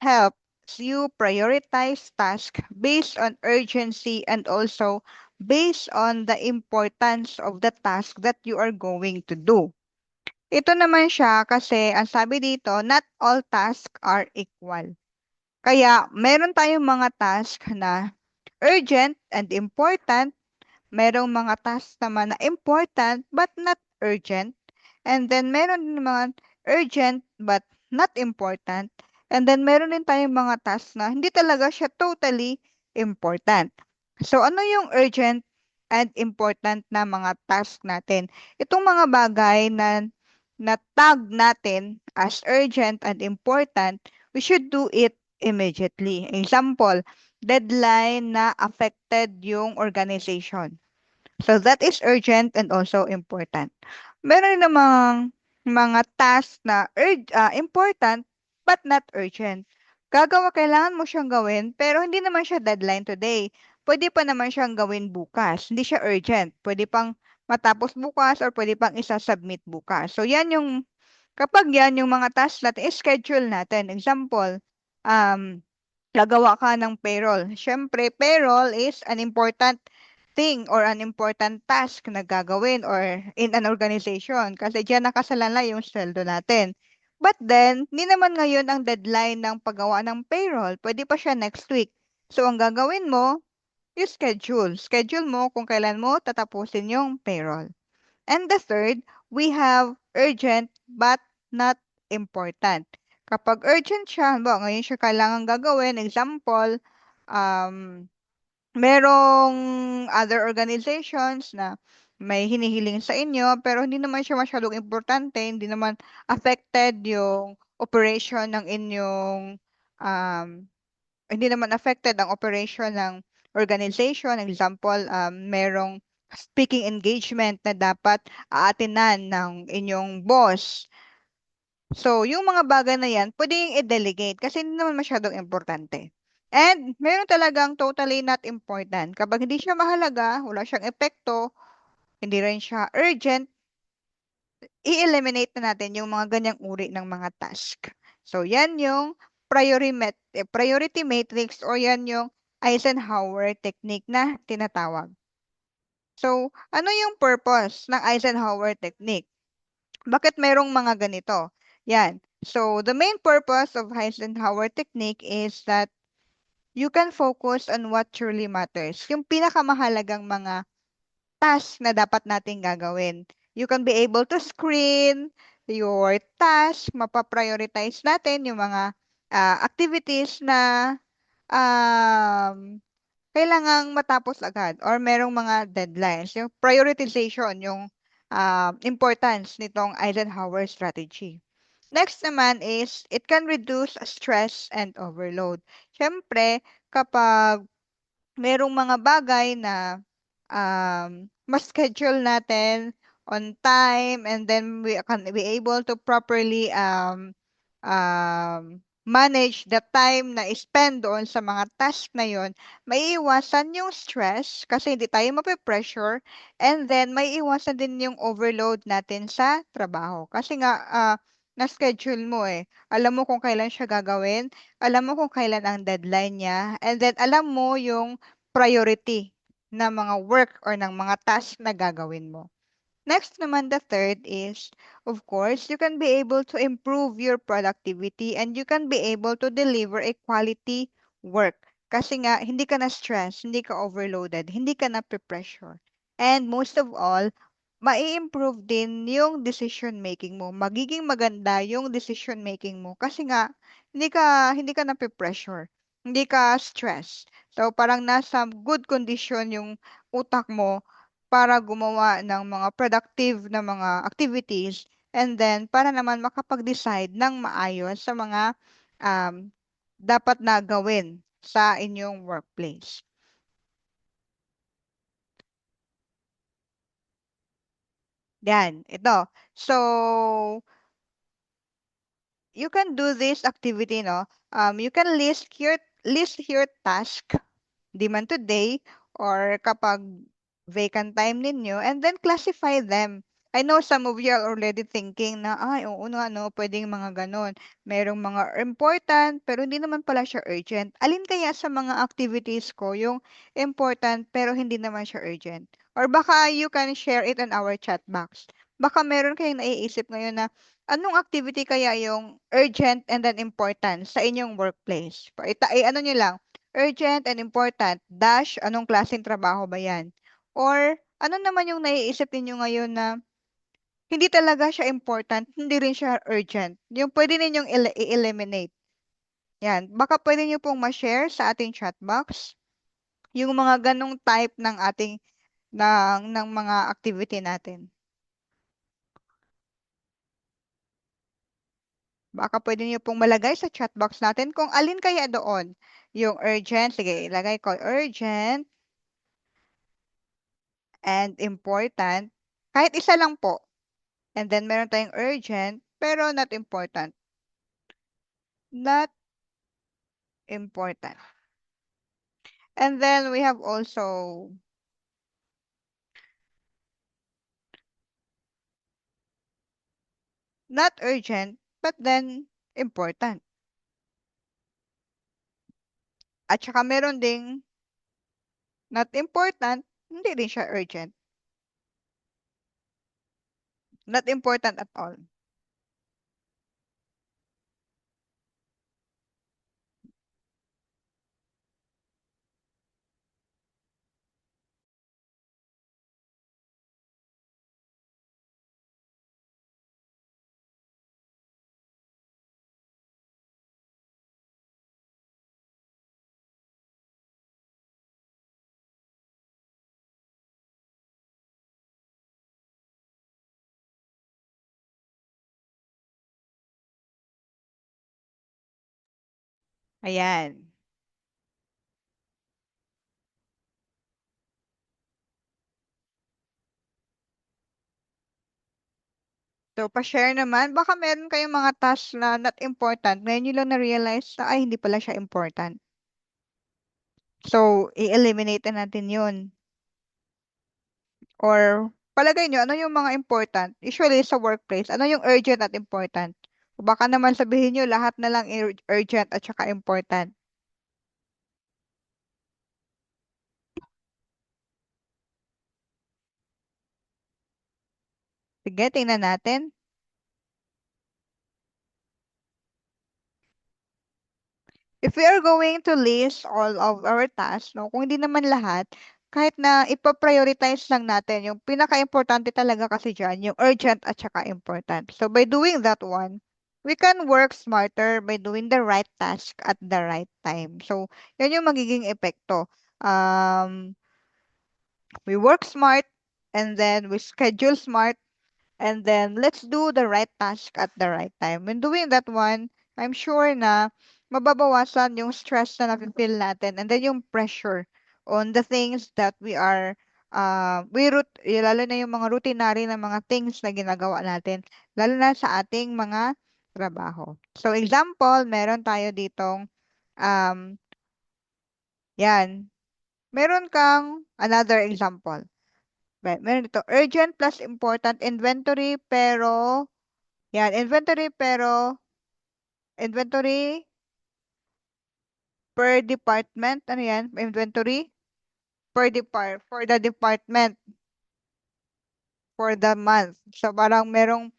helps you prioritize tasks based on urgency and also based on the importance of the task that you are going to do. Ito naman siya kasi ang sabi dito, not all tasks are equal. Kaya meron tayong mga task na urgent and important. Merong mga tasks naman na important but not urgent. And then meron din mga urgent but not important. And then meron din tayong mga tasks na hindi talaga siya totally important. So ano yung urgent and important na mga task natin? Itong mga bagay na tag natin as urgent and important, we should do it immediately. Example, deadline na affected yung organization. So that is urgent and also important. Meron namang mga task na important but not urgent. Kailangan mo siyang gawin pero hindi naman siya deadline today. Pwede pa naman siyang gawin bukas. Hindi siya urgent. Pwede pang matapos bukas or pwede pang isa-submit bukas. So kapag yan yung mga task natin, schedule natin. Example, um, gagawa ka ng payroll. Siyempre, payroll is an important thing or an important task na gagawin or in an organization kasi diyan nakasalala yung sweldo natin. But then, hindi naman ngayon ang deadline ng paggawa ng payroll. Pwede pa siya next week. So, ang gagawin mo, is schedule. Schedule mo kung kailan mo tatapusin yung payroll. And the third, we have urgent but not important. Kapag urgent siya, ngayon siya kailangan gagawin, example, um, merong other organizations na may hinihiling sa inyo, pero hindi naman siya masyadong importante, hindi naman affected yung operation ng inyong, um, hindi naman affected ang operation ng organization. Example, merong speaking engagement na dapat aatinan ng inyong boss. So, yung mga bagay na yan, pwedeng i-delegate kasi hindi naman masyadong importante. And meron talagang totally not important. Kapag hindi siya mahalaga, wala siyang epekto, hindi rin siya urgent, i-eliminate na natin yung mga ganyang uri ng mga task. So, yan yung priority matrix o yan yung Eisenhower technique na tinatawag. So, ano yung purpose ng Eisenhower technique? Bakit merong mga ganito? Yan. So, the main purpose of Eisenhower technique is that you can focus on what truly matters. Yung pinakamahalagang mga task na dapat nating gagawin. You can be able to screen your task, mapaprioritize natin yung mga activities na um, kailangang matapos agad or merong mga deadlines. Yung prioritization, yung importance nitong Eisenhower strategy. Next naman is, it can reduce stress and overload. Siyempre, kapag merong mga bagay na mas schedule natin on time and then we can be able to properly manage the time na spend doon sa mga task na yon, maiiwasan yung stress kasi hindi tayo mape-pressure, and then maiiwasan din yung overload natin sa trabaho. Kasi nga, na-schedule mo eh. Alam mo kung kailan siya gagawin, alam mo kung kailan ang deadline niya, and then alam mo yung priority na mga work or ng mga task na gagawin mo. Next naman, the third is, of course, you can be able to improve your productivity and you can be able to deliver a quality work. Kasi nga, hindi ka na-stress, hindi ka overloaded, hindi ka na-pressure. And most of all, mai-improve din yung decision making mo. Magiging maganda yung decision making mo kasi nga hindi ka na-pressure, hindi ka stress. So parang nasa good condition yung utak mo para gumawa ng mga productive na mga activities, and then para naman makapag-decide ng maayos sa mga um, dapat na gawin sa inyong workplace. Yan, ito. So, you can do this activity, no? You can list your task, di man today or kapag vacant time ninyo, and then classify them. I know some of you are already thinking na, ay, oo nga, no, pwedeng mga ganon. Merong mga important, pero hindi naman pala siya urgent. Alin kaya sa mga activities ko yung important, pero hindi naman siya urgent? Or baka you can share it on our chat box. Baka meron kayong naiisip ngayon na, anong activity kaya yung urgent and then important sa inyong workplace? Ano nyo lang, urgent and important, dash, anong klaseng trabaho ba yan? Or ano naman yung naiisip ninyo ngayon na hindi talaga siya important, hindi rin siya urgent. Yung pwede ninyong i-eliminate. Yan. Baka pwede nyo pong ma-share sa ating chat box yung mga ganong type ng mga activity natin. Baka pwede niyo pong malagay sa chat box natin kung alin kaya doon. Yung urgent, sige, ilagay ko urgent and important. Kahit isa lang po. And then meron tayong urgent, pero not important. Not important. And then we have also not urgent, but then important. At saka meron ding not important, hindi rin siya urgent. Not important at all. Ayan. So, pa-share naman. Baka meron kayong mga tasks na not important. Ngayon nyo lang na-realize na, ay, hindi pala siya important. So, i-eliminate na natin yun. Or, palagay nyo, ano yung mga important? Usually, sa workplace, ano yung urgent at important? O baka naman sabihin nyo, lahat na lang urgent at saka important. Sige, tingnan natin. If we are going to list all of our tasks, no, kung hindi naman lahat, kahit na ipa-prioritize lang natin, yung pinaka-importante talaga kasi dyan, yung urgent at saka important. So, by doing that one, we can work smarter by doing the right task at the right time. So, yan yung magiging epekto. We work smart, and then we schedule smart, and then let's do the right task at the right time. When doing that one, I'm sure na mababawasan yung stress na nafe-feel natin, and then yung pressure on the things that lalo na yung mga routinary na mga things na ginagawa natin, lalo na sa ating mga trabaho. So example, meron tayo ditong um, yan. Meron kang another example. Meron dito, urgent plus important inventory pero, yan, inventory per department, ano yan? Inventory for the department for the month. So parang merong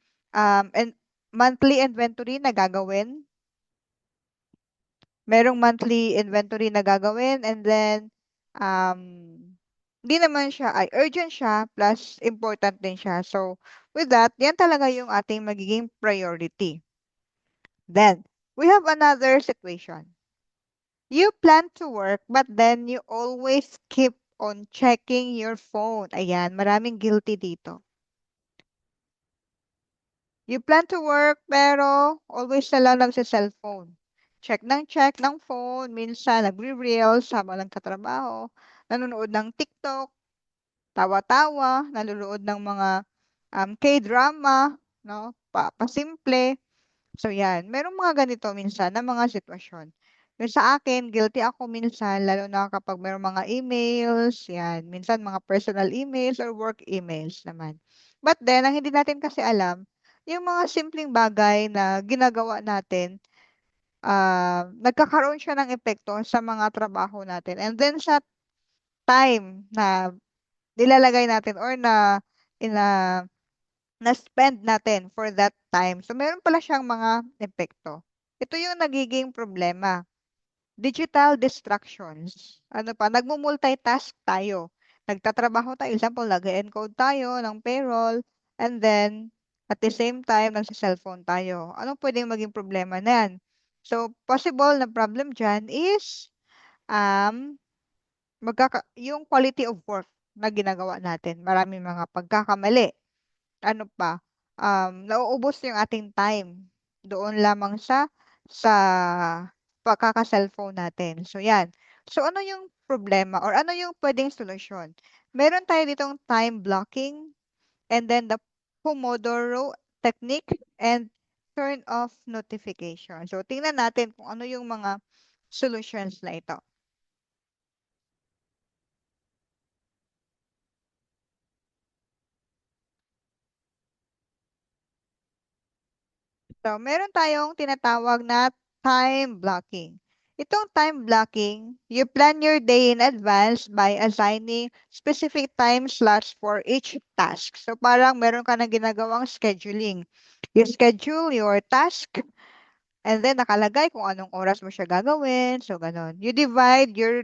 monthly inventory na gagawin. Merong monthly inventory na gagawin and then um hindi naman siya ay urgent siya plus important din siya. So with that, yan talaga yung ating magiging priority. Then we have another situation. You plan to work but then you always keep on checking your phone. Ayan, maraming guilty dito. You plan to work pero always na lang nagsa-cellphone. Check ng phone, minsan nagre-reels habang nagtatrabaho, nanonood ng TikTok, tawa-tawa, nanonood ng mga K-drama, no? Pasimple. So yan, merong mga ganito minsan na mga sitwasyon. Yung sa akin, guilty ako minsan, lalo na kapag merong mga emails, yan, minsan mga personal emails or work emails naman. But then, ang hindi natin kasi alam, yung mga simpleng bagay na ginagawa natin, nagkakaroon siya ng epekto sa mga trabaho natin. And then sa time na nilalagay natin or ina, na-spend natin for that time. So, meron pala siyang mga epekto. Ito yung nagiging problema. Digital distractions. Ano pa? Nagmo-multitask tayo. Nagtatrabaho tayo. Example, nag-encode tayo ng payroll and then at the same time, nagsa-cellphone tayo. Anong pwedeng maging problema na yan? So, possible na problem dyan is um, yung quality of work na ginagawa natin. Maraming mga pagkakamali. Ano pa? Nauubos yung ating time doon lamang sa pagkaka-cellphone natin. So, yan. So, ano yung problema or ano yung pwedeng solusyon? Meron tayo ditong time blocking and then the Pomodoro technique and turn off notification. So, tingnan natin kung ano yung mga solutions na ito. So, meron tayong tinatawag na time blocking. Itong time blocking, you plan your day in advance by assigning specific time slots for each task. So, parang meron ka na ginagawang scheduling. You schedule your task and then nakalagay kung anong oras mo siya gagawin. So, ganon. You divide your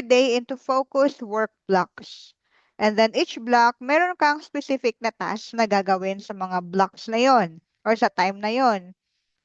day into focused work blocks. And then each block, meron kang specific na task na gagawin sa mga blocks na yon or sa time na yon.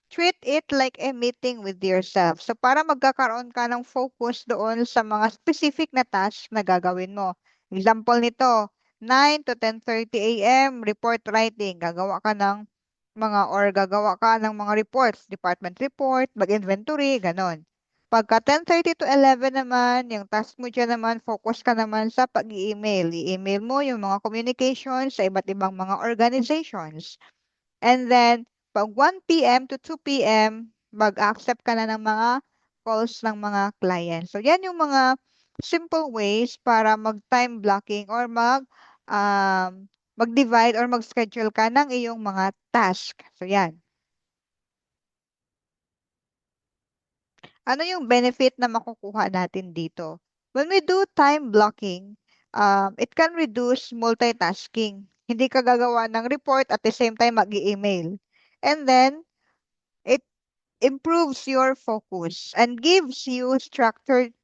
Treat it like a meeting with yourself. So, para magkakaroon ka ng focus doon sa mga specific na task na gagawin mo. Example nito, 9 to 10:30 a.m. report writing. Gagawa ka ng mga reports, department report, mag-inventory, ganon. Pagka 10:30 to 11 naman, yung task mo dyan naman, focus ka naman sa pag-i-email. I-email mo yung mga communications sa iba't ibang mga organizations. And then, pag 1 p.m. to 2 p.m., mag-accept ka na ng mga calls ng mga clients. So, yan yung mga simple ways para mag-time blocking or mag-divide or mag-schedule ka ng iyong mga task. So, yan. Ano yung benefit na makukuha natin dito? When we do time blocking, it can reduce multitasking. Hindi ka gagawa ng report at the same time mag-email. And then, it improves your focus and gives you structure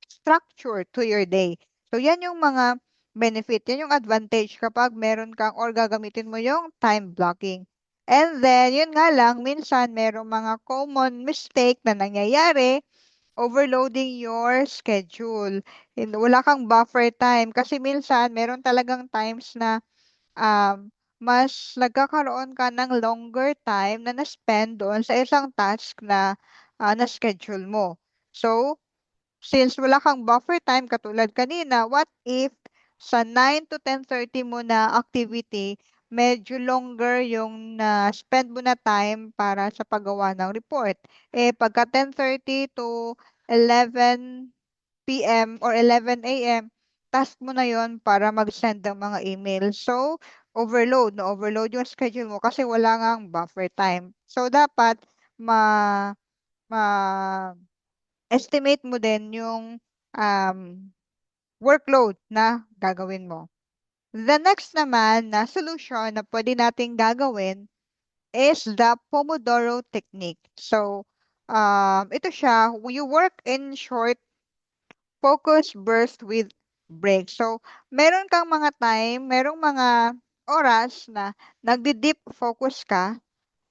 to your day. So, yan yung mga benefit. Yan yung advantage kapag meron kang or gagamitin mo yung time blocking. And then, yun nga lang, minsan merong mga common mistake na nangyayari, overloading your schedule. Wala kang buffer time kasi minsan meron talagang times na mas nagkakaroon ka ng longer time na na-spend doon sa isang task na na-schedule mo. So, since wala kang buffer time katulad kanina, what if sa 9 to 10:30 mo na activity, medyo longer yung na-spend mo na time para sa paggawa ng report. Pagka 10:30 to 11 p.m. or 11 a.m., task mo na yon para mag-send ng mga email. So, na-overload yung schedule mo kasi wala ngang buffer time. So, dapat ma estimate mo din yung um, workload na gagawin mo. The next naman na solution na pwede nating gagawin is the Pomodoro technique. So, ito siya, you work in short focus burst with break. So, meron kang mga time, merong mga oras na nagdi-deep focus ka.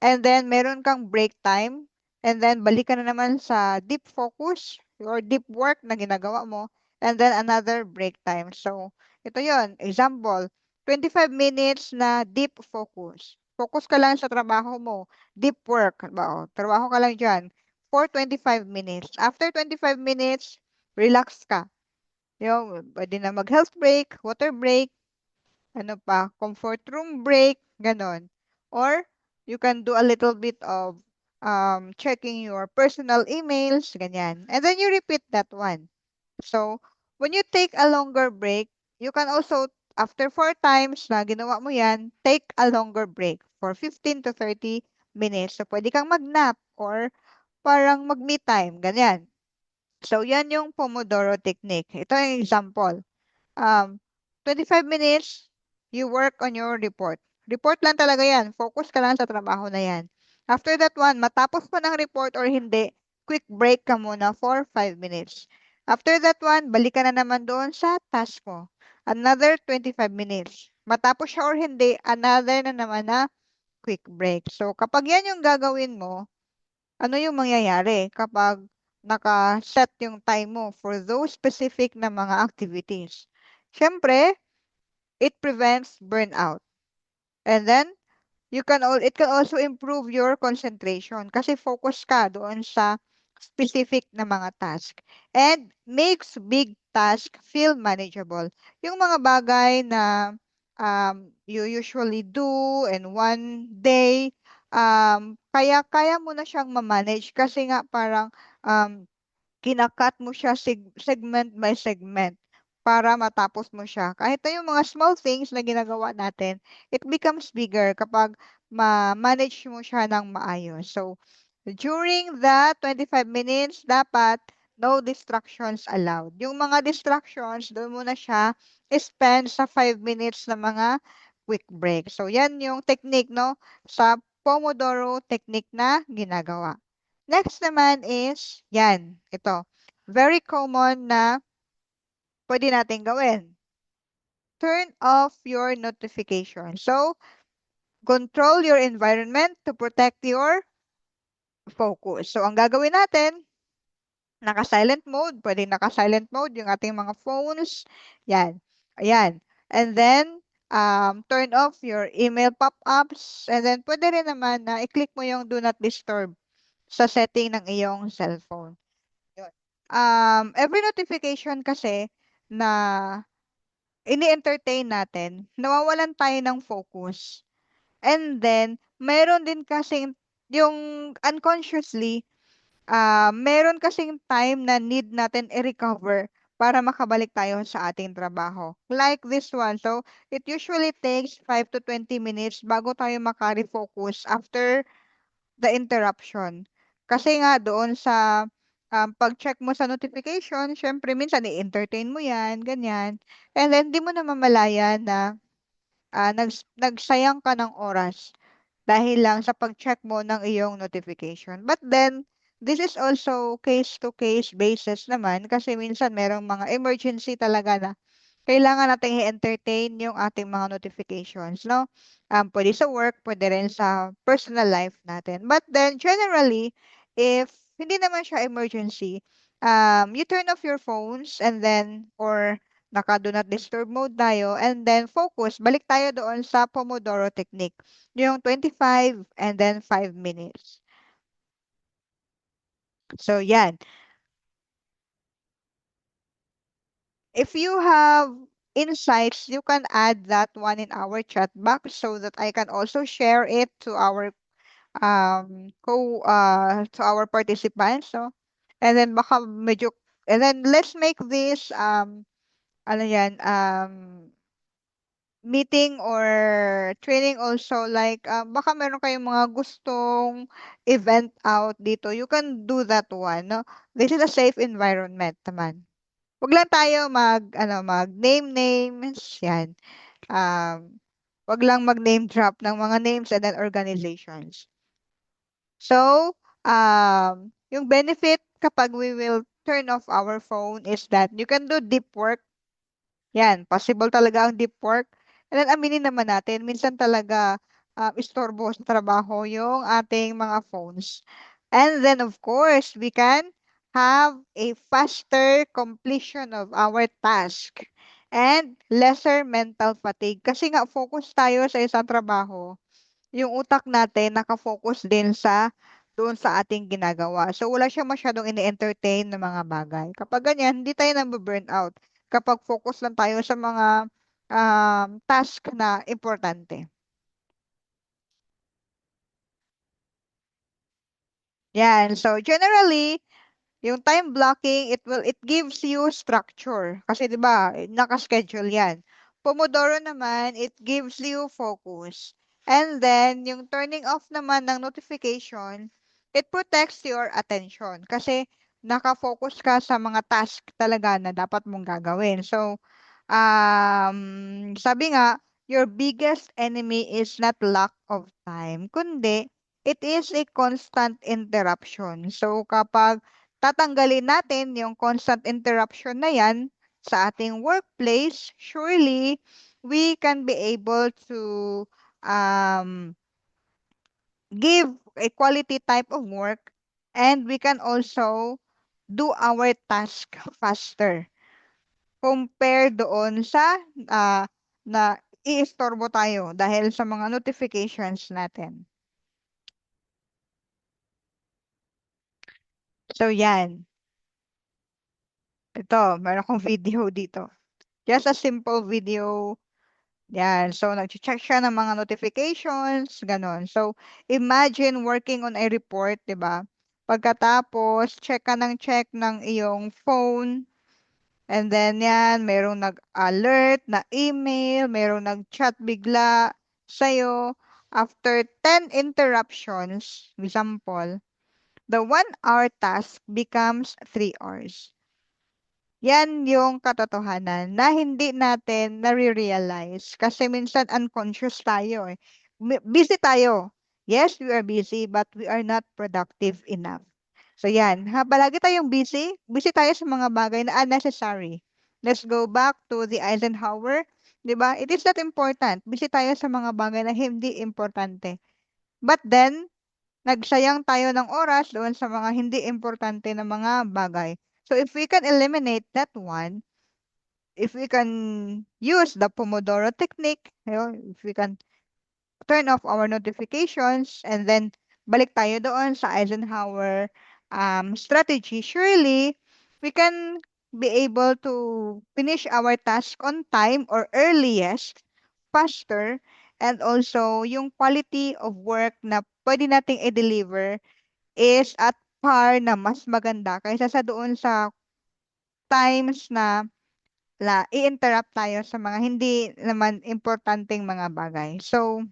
And then, meron kang break time. And then, balik ka na naman sa deep focus or deep work na ginagawa mo. And then, another break time. So, ito yon. Example, 25 minutes na deep focus. Focus ka lang sa trabaho mo. Deep work. Trabaho ka lang dyan for 25 minutes. After 25 minutes, relax ka. Yung, pwede na mag-health break, water break, ano pa, comfort room break, ganon. Or you can do a little bit of checking your personal emails, ganyan. And then you repeat that one. So, when you take a longer break, you can also, after 4 times na ginawa mo yan, take a longer break for 15 to 30 minutes. So, pwede kang mag-nap or parang mag-me time, ganyan. So, yan yung Pomodoro technique. Ito yung example. Um, 25 minutes, you work on your report. Report lang talaga yan. Focus ka lang sa trabaho na yan. After that one, matapos mo ng report or hindi, quick break ka muna for 5 minutes. After that one, balik ka na naman doon sa task mo. Another 25 minutes. Matapos siya or hindi, another na naman na quick break. So, kapag yan yung gagawin mo, ano yung mangyayari kapag naka-set yung time mo for those specific na mga activities? Siyempre, it prevents burnout. And then, it can also improve your concentration kasi focus ka doon sa specific na mga task. And makes big task feel manageable. Yung mga bagay na you usually do in one day, kaya mo na siyang ma-manage kasi nga parang um, kinakat mo siya segment by segment para matapos mo siya. Kahit na yung mga small things na ginagawa natin, it becomes bigger kapag ma-manage mo siya ng maayos. So, during the 25 minutes, dapat no distractions allowed. Yung mga distractions, doon muna siya spend sa 5 minutes na mga quick break. So, yan yung technique, no? Sa Pomodoro technique na ginagawa. Next naman is, yan, ito. Very common na pwede natin gawin. Turn off your notification. So, control your environment to protect your focus. So, ang gagawin natin, naka-silent mode. Pwede naka-silent mode yung ating mga phones. Yan. Ayan. And then, turn off your email pop-ups. And then, pwede rin naman na i-click mo yung do not disturb sa setting ng iyong cellphone. Yun. Every notification kasi na ini-entertain natin, nawawalan tayo ng focus. And then, meron din kasing yung unconsciously, meron kasing time na need natin i-recover para makabalik tayo sa ating trabaho. Like this one. So, it usually takes 5 to 20 minutes bago tayo maka-refocus after the interruption. Kasi nga doon sa pag-check mo sa notification, syempre minsan i-entertain mo yan, ganyan. And then, di mo na mamalayan na nagsayang ka ng oras dahil lang sa pag-check mo ng iyong notification. But then, this is also case-to-case basis naman kasi minsan merong mga emergency talaga na kailangan nating i-entertain yung ating mga notifications, no? Pwede sa work, pwede rin sa personal life natin. But then, generally, if hindi naman siya emergency, you turn off your phones and then, or naka-do not disturb mode tayo, and then focus. Balik tayo doon sa Pomodoro technique. Yung 25 and then 5 minutes. So, yan. If you have insights, you can add that one in our chat box so that I can also share it to our to our participants. So, and then baka medyo, and then let's make this ano yan, meeting or training also like baka meron kayong mga gustong event out dito, you can do that one, no? This is a safe environment naman. Wag lang tayo mag name names yan. Wag lang mag name drop ng mga names and then organizations. So, yung benefit kapag we will turn off our phone is that you can do deep work. Yan, possible talaga ang deep work. And then aminin naman natin, minsan talaga istorbo sa trabaho yung ating mga phones. And then of course, we can have a faster completion of our task and lesser mental fatigue. Kasi nga focus tayo sa isang trabaho, yung utak natin nakafocus din doon sa ating ginagawa. So, wala siyang masyadong ini-entertain na mga bagay. Kapag ganyan, hindi tayo nababurnout. Kapag focus lang tayo sa mga task na importante. Yan. So, generally, yung time blocking, it gives you structure. Kasi 'di ba, naka-schedule 'yan. Pomodoro naman, it gives you focus. And then yung turning off naman ng notification, it protects your attention kasi naka-focus ka sa mga task talaga na dapat mong gagawin. So, sabi nga, your biggest enemy is not lack of time, kundi it is a constant interruption. So, kapag tatanggalin natin yung constant interruption na yan sa ating workplace, surely we can be able to um, give a quality type of work and we can also do our task faster compare doon sa na iistorbo tayo dahil sa mga notifications natin. So, yan. Ito, meron akong video dito. Just a simple video. Yan. So, nag-check siya ng mga notifications, ganon. So, imagine working on a report, di ba? Pagkatapos, check ng iyong phone. And then yan, merong nag-alert na email, merong nag-chat bigla sa'yo. After 10 interruptions, example, the 1 hour task becomes 3 hours. Yan yung katotohanan na hindi natin nare-realize kasi minsan unconscious tayo eh. Busy tayo. Yes, we are busy but we are not productive enough. So yan, palagi tayong busy. Busy tayo sa mga bagay na unnecessary. Let's go back to the Eisenhower. 'Di ba? It is not important. Busy tayo sa mga bagay na hindi importante. But then, nagsayang tayo ng oras doon sa mga hindi importante na mga bagay. So if we can eliminate that one, if we can use the Pomodoro technique, if we can turn off our notifications and then balik tayo doon sa Eisenhower strategy, surely we can be able to finish our task on time or earliest, faster, and also yung quality of work na pwede nating i-deliver is at par na mas maganda kaysa sa doon sa times na i-interrupt tayo sa mga hindi naman importanteng mga bagay. So,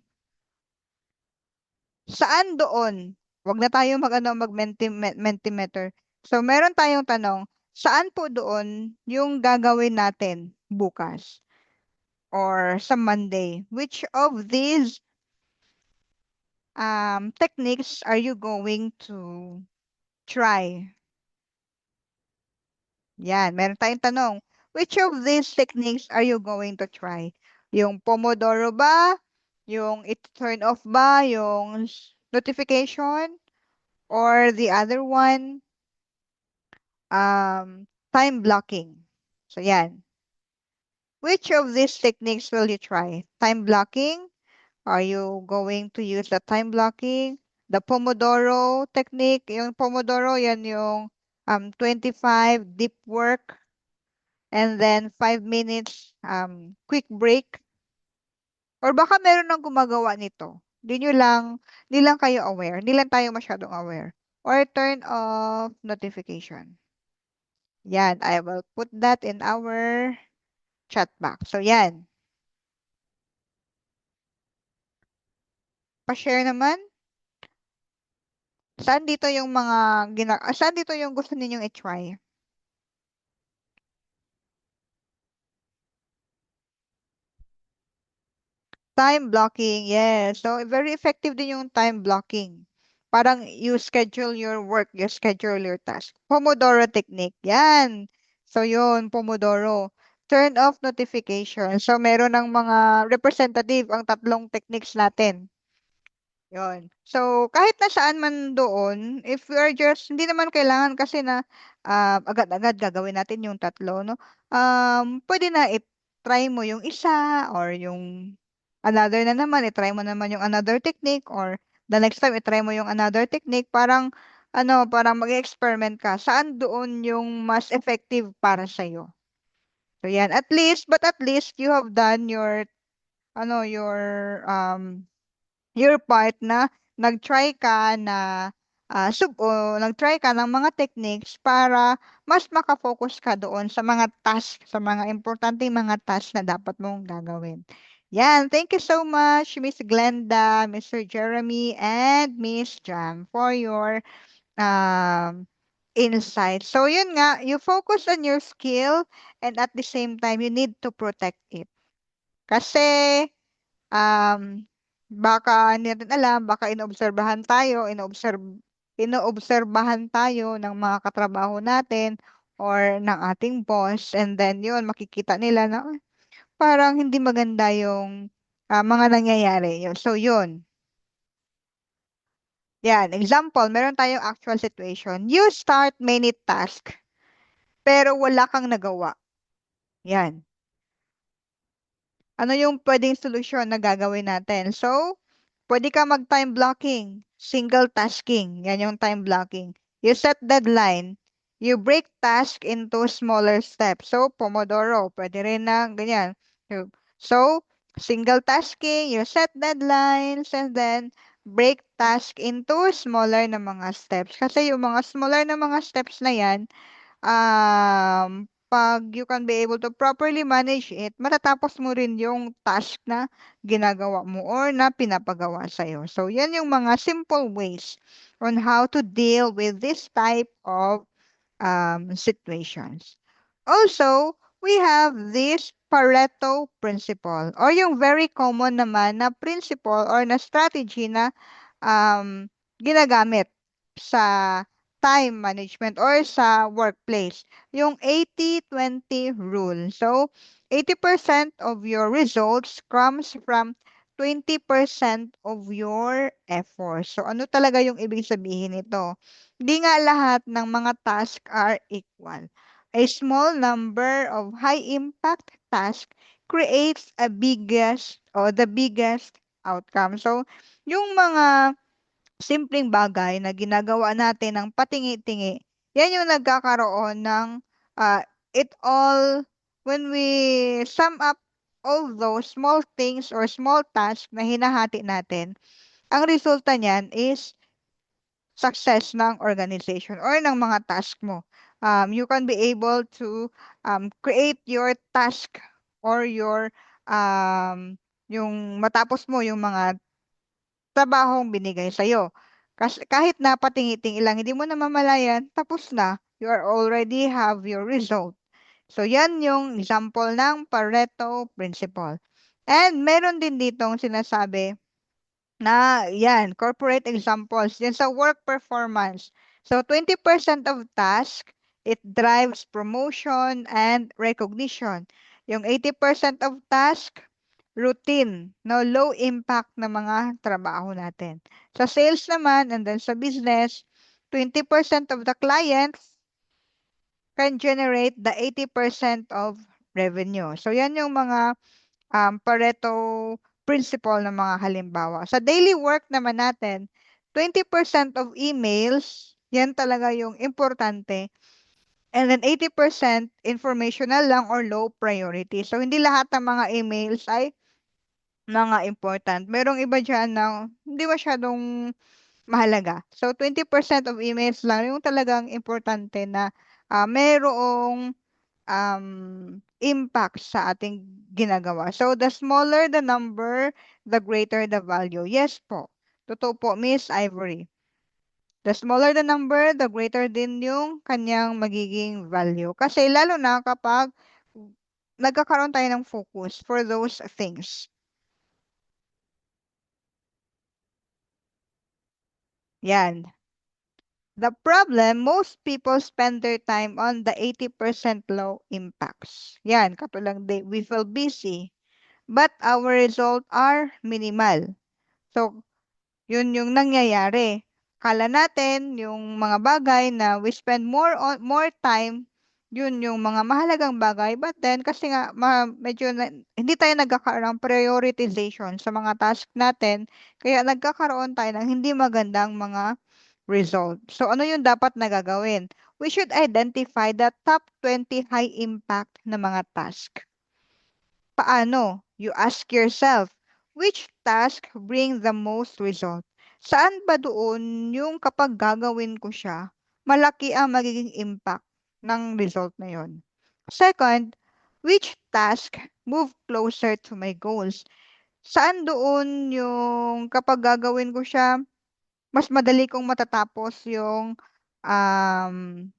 saan doon? Wag na tayo mag-mentimeter. So, meron tayong tanong, saan po doon yung gagawin natin bukas or sa Monday? Which of these techniques are you going to try? Yan, meron tayong tanong. Which of these techniques are you going to try? Yung Pomodoro ba? Yung it-turn off ba? Yung notification? Or the other one, time blocking. So, yan. Which of these techniques will you try? Time blocking? Are you going to use the time blocking? The Pomodoro technique? Yung Pomodoro, yan yung 25 deep work. and then 5 minutes quick break. Or baka meron ng gumagawa nito. Di lang kayo aware. Di lang tayo masyadong aware. Or turn off notification. Yan, I will put that in our chat box. So yan. Pa-share naman. Saan dito yung gusto ninyong i-try? Time blocking, yes. So, very effective din yung time blocking. Parang you schedule your work, you schedule your task. Pomodoro technique, yan. So, yun, Pomodoro. Turn off notification. So, meron ng mga representative ang tatlong techniques natin. Yun. So, kahit nasaan man doon, if we are just, hindi naman kailangan kasi na agad-agad gagawin natin yung tatlo, no? Pwede na i-try mo yung isa or yung another na naman, i-try mo naman yung another technique or the next time i-try mo yung another technique. Parang mag-experiment ka. Saan doon yung mas effective para sa'yo? So, yan. At least you have done ano, your part na nag-try ka na nag-try ka ng mga techniques para mas makafocus ka doon sa mga task, sa mga importanteng mga task na dapat mong gagawin. Yan, thank you so much, Miss Glenda, Mr. Jeremy, and Miss Jam for your um, insight. So yun nga, you focus on your skill and at the same time, you need to protect it. Kasi Um, baka hindi natin alam, baka inoobserbahan tayo ng mga katrabaho natin or ng ating boss, and then yun, makikita nila na "Ay, parang hindi maganda yung mga nangyayari." Yun. So yun. Yan, example, meron tayong actual situation. You start many tasks, pero wala kang nagawa. Yan. Ano yung pwedeng solusyon na gagawin natin? So, pwede ka mag-time blocking, single tasking. Yan yung time blocking. You set deadline. You break task into smaller steps. So, Pomodoro, pwede rin na ganyan. So, single tasking, you set deadlines, and then break task into smaller na mga steps. Kasi yung mga smaller na mga steps na yan, pag you can be able to properly manage it, matatapos mo rin yung task na ginagawa mo or na pinapagawa sa'yo. So, yan yung mga simple ways on how to deal with this type of situations. Also, we have this Pareto principle or yung very common naman na principle or na strategy na ginagamit sa time management or sa workplace. Yung 80-20 rule. So, 80% of your results comes from 20% of your effort. So, ano talaga yung ibig sabihin nito? Di nga lahat ng mga task are equal. A small number of high-impact tasks creates the biggest outcome. So, yung mga simpleng bagay na ginagawa natin ng patingi-tingi, yan yung nagkakaroon ng uh, it all, when we sum up all those small things or small tasks na hinahati natin, ang resulta niyan is success ng organization or ng mga task mo. You can be able to create your task or yung matapos mo yung mga trabahong binigay sa'yo. Kasi kahit na patingi-tingi lang, hindi mo namamalayan, tapos na. You are already have your result. So, yan yung example ng Pareto Principle. And meron din ditong sinasabi na yan, corporate examples, yan sa work performance. So, 20% of task, it drives promotion and recognition. Yung 80% of task, routine, no, low impact na mga trabaho natin. Sa sales naman, and then sa business, 20% of the clients can generate the 80% of revenue. So, yan yung mga Pareto principle ng mga halimbawa. Sa daily work naman natin, 20% of emails, yan talaga yung importante. And then 80% informational lang or low priority. So, hindi lahat ng mga emails ay mga important. Merong iba dyan na hindi masyadong mahalaga. So, 20% of emails lang yung talagang importante na merong impact sa ating ginagawa. So, the smaller the number, the greater the value. Yes po. Totoo po, Miss Ivory. The smaller the number, the greater din yung kanyang magiging value. Kasi lalo na kapag nagkakaroon tayo ng focus for those things. Yan. The problem, most people spend their time on the 80% low impacts. Yan, katulad we feel busy, but our results are minimal. So, yun yung nangyayari. Kala natin yung mga bagay na we spend more time, yun yung mga mahalagang bagay, but then kasi nga medyo hindi tayo nagkakaroon ng prioritization sa mga task natin, kaya nagkakaroon tayo ng hindi magandang mga result. So ano yung dapat na gagawin? We should identify the top 20 high impact na mga task. Paano? You ask yourself, which task bring the most result? Saan ba doon yung kapag gagawin ko siya, malaki ang magiging impact ng result na yon? Second, which task move closer to my goals? Saan doon yung kapag gagawin ko siya, mas madali kong matatapos um,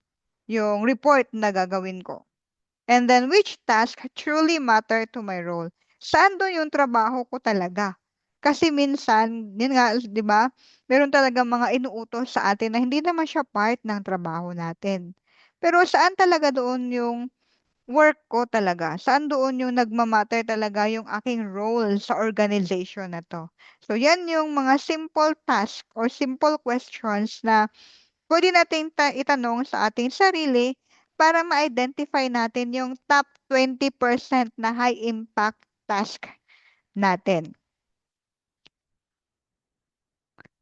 yung report na gagawin ko? And then, which task truly matter to my role? Saan doon yung trabaho ko talaga? Kasi minsan, yun nga, di ba, meron talaga mga inuutos sa atin na hindi naman siya part ng trabaho natin. Pero saan talaga doon yung work ko talaga? Saan doon yung nagmamatter talaga yung aking role sa organization na to? So, yan yung mga simple task or simple questions na pwede nating itanong sa ating sarili para ma-identify natin yung top 20% na high impact task natin.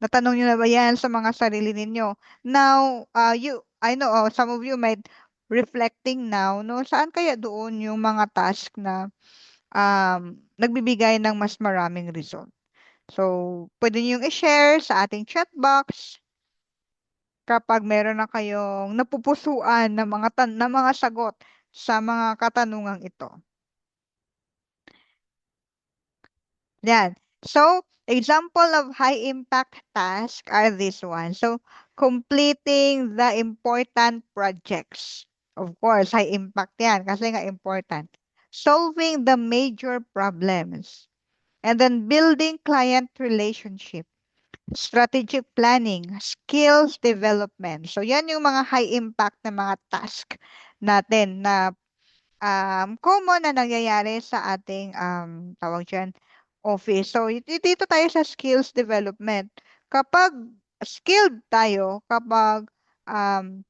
Natanong nyo na ba yan sa mga sarili ninyo? Now, I know some of you might reflecting now, no? Saan kaya doon yung mga task na nagbibigay ng mas maraming result? So, pwede nyo yung i-share sa ating chat box kapag meron na kayong napupusuan ng mga sagot sa mga katanungang ito. Yan. So, example of high impact tasks are this one. So, completing the important projects. Of course, high impact yan kasi nga important. Solving the major problems. And then building client relationship. Strategic planning, skills development. So, yan yung mga high impact na mga task natin na common na nangyayari sa ating tawag dyan, office. So, dito tayo sa skills development. Kapag skilled tayo, kapag um,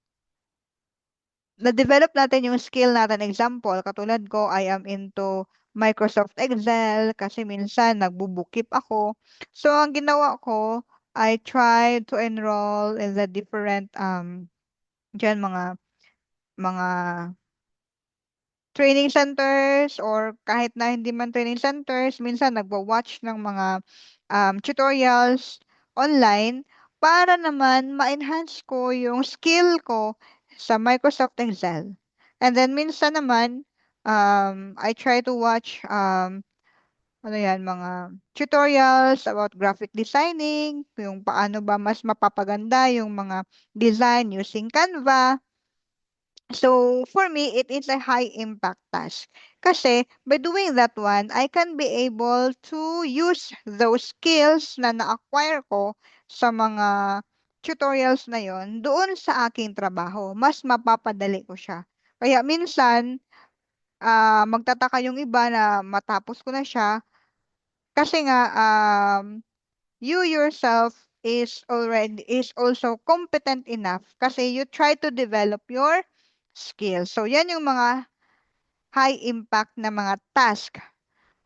na-develop natin yung skill natin, example, katulad ko, I am into Microsoft Excel kasi minsan nagbubukip ako. So, ang ginawa ko, I try to enroll in the different dyan mga training centers or kahit na hindi man training centers, minsan nagwa-watch ng mga tutorials online para naman ma-enhance ko yung skill ko sa Microsoft Excel. And then minsan naman, I try to watch ano yan, mga tutorials about graphic designing, yung paano ba mas mapapaganda yung mga design using Canva. So, for me, it is a high impact task. Kasi, by doing that one, I can be able to use those skills na na-acquire ko sa mga tutorials na yon doon sa aking trabaho. Mas mapapadali ko siya. Kaya minsan, magtataka yung iba na matapos ko na siya kasi nga, you yourself is also competent enough kasi you try to develop your skills. So, yan yung mga high impact na mga task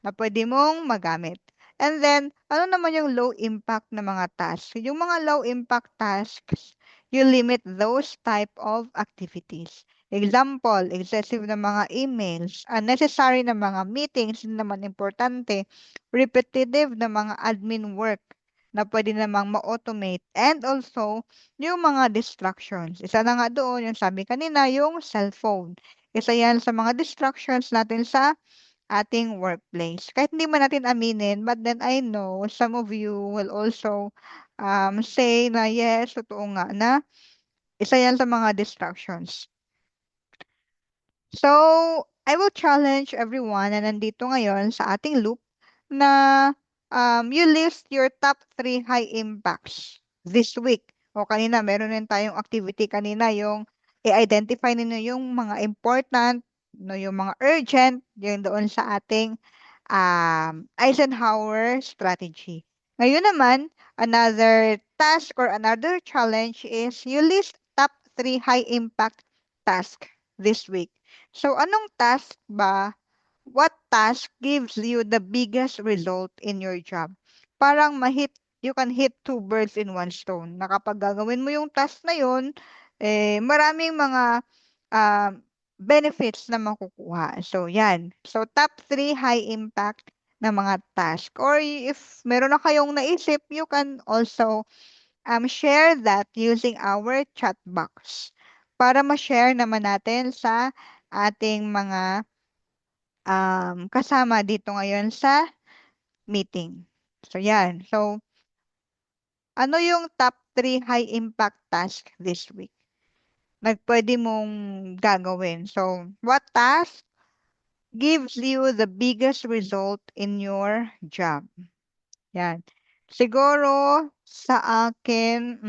na pwede mong magamit. And then, ano naman yung low impact na mga tasks? Yung mga low impact tasks, you limit those type of activities. Example, excessive na mga emails, unnecessary na mga meetings, hindi naman importante, repetitive na mga admin work na pwede namang ma-automate, and also yung mga distractions. Isa na nga doon, yung sabi kanina, yung cellphone. Isa yan sa mga distractions natin sa ating workplace. Kahit hindi man natin aminin, but then I know some of you will also say na yes, totoo nga na isa yan sa mga distractions. So, I will challenge everyone na nandito ngayon sa ating loop na you list your top 3 high impacts this week. O kanina, meron din tayong activity kanina, yung i-identify ninyo yung mga important, no, yung mga urgent, yung doon sa ating Eisenhower strategy. Ngayon naman, another task or another challenge is you list top 3 high impact task this week. So, anong task ba? What task gives you the biggest result in your job? Parang you can hit two birds in one stone. Na kapag gagawin mo yung task na yun, maraming mga um, benefits na makukuha. So, yan. So, top 3 high impact na mga task. Or if meron na kayong naisip, you can also share that using our chat box para ma-share naman natin sa ating mga kasama dito ngayon sa meeting. So, yan. So, ano yung top 3 high impact task this week? Pwede mong gagawin. So, what task gives you the biggest result in your job? Yan. Siguro, sa akin,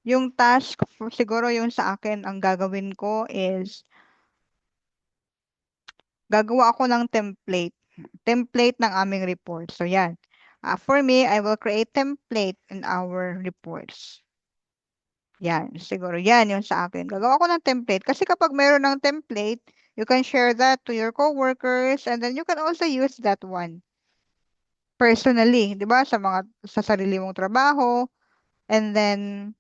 yung task, siguro yung sa akin, ang gagawin ko is, gagawa ako ng template. Template ng aming report. So, yan. For me, I will create template in our reports. Yan. Siguro yan yung sa akin. Gagawa ko ng template. Kasi kapag meron ng template, you can share that to your coworkers and then you can also use that one personally, 'di ba? Sa sarili mong trabaho. And then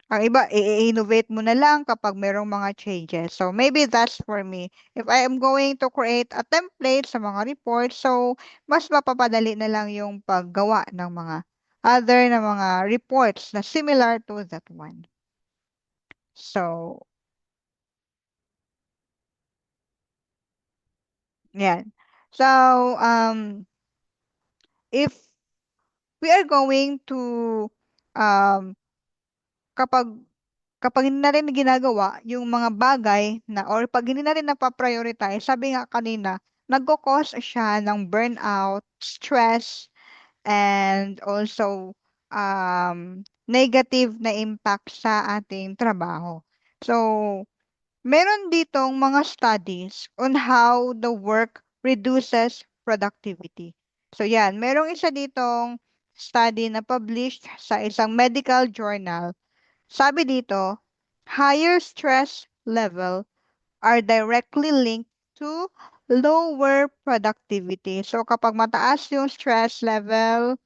ang iba, i-innovate mo na lang kapag merong mga changes. So, maybe that's for me. If I am going to create a template sa mga reports, so, mas mapapadali na lang yung paggawa ng mga other na mga reports na similar to that one. So, yan. So, if we are going to, um, kapag kapag hindi natin ginagawa yung mga bagay na or pag hindi natin napaprioritize, sabi nga kanina, nagko-cause siya ng burnout, stress, and also negative na impact sa ating trabaho. So, meron ditong mga studies on how the work reduces productivity. So, yan. Merong isa ditong study na published sa isang medical journal. Sabi dito, higher stress level are directly linked to lower productivity. So kapag mataas yung stress level,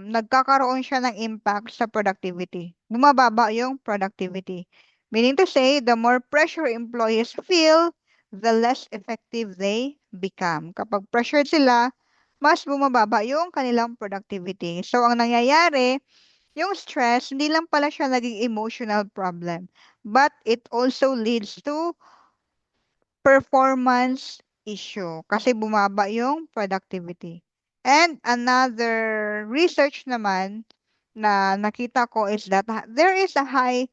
nagkakaroon siya ng impact sa productivity. Bumababa yung productivity. Meaning to say, the more pressure employees feel, the less effective they become. Kapag pressured sila, mas bumababa yung kanilang productivity. So ang nangyayari, yung stress, hindi lang pala siya naging emotional problem, but it also leads to performance issue kasi bumaba yung productivity. And another research naman na nakita ko is that there is a high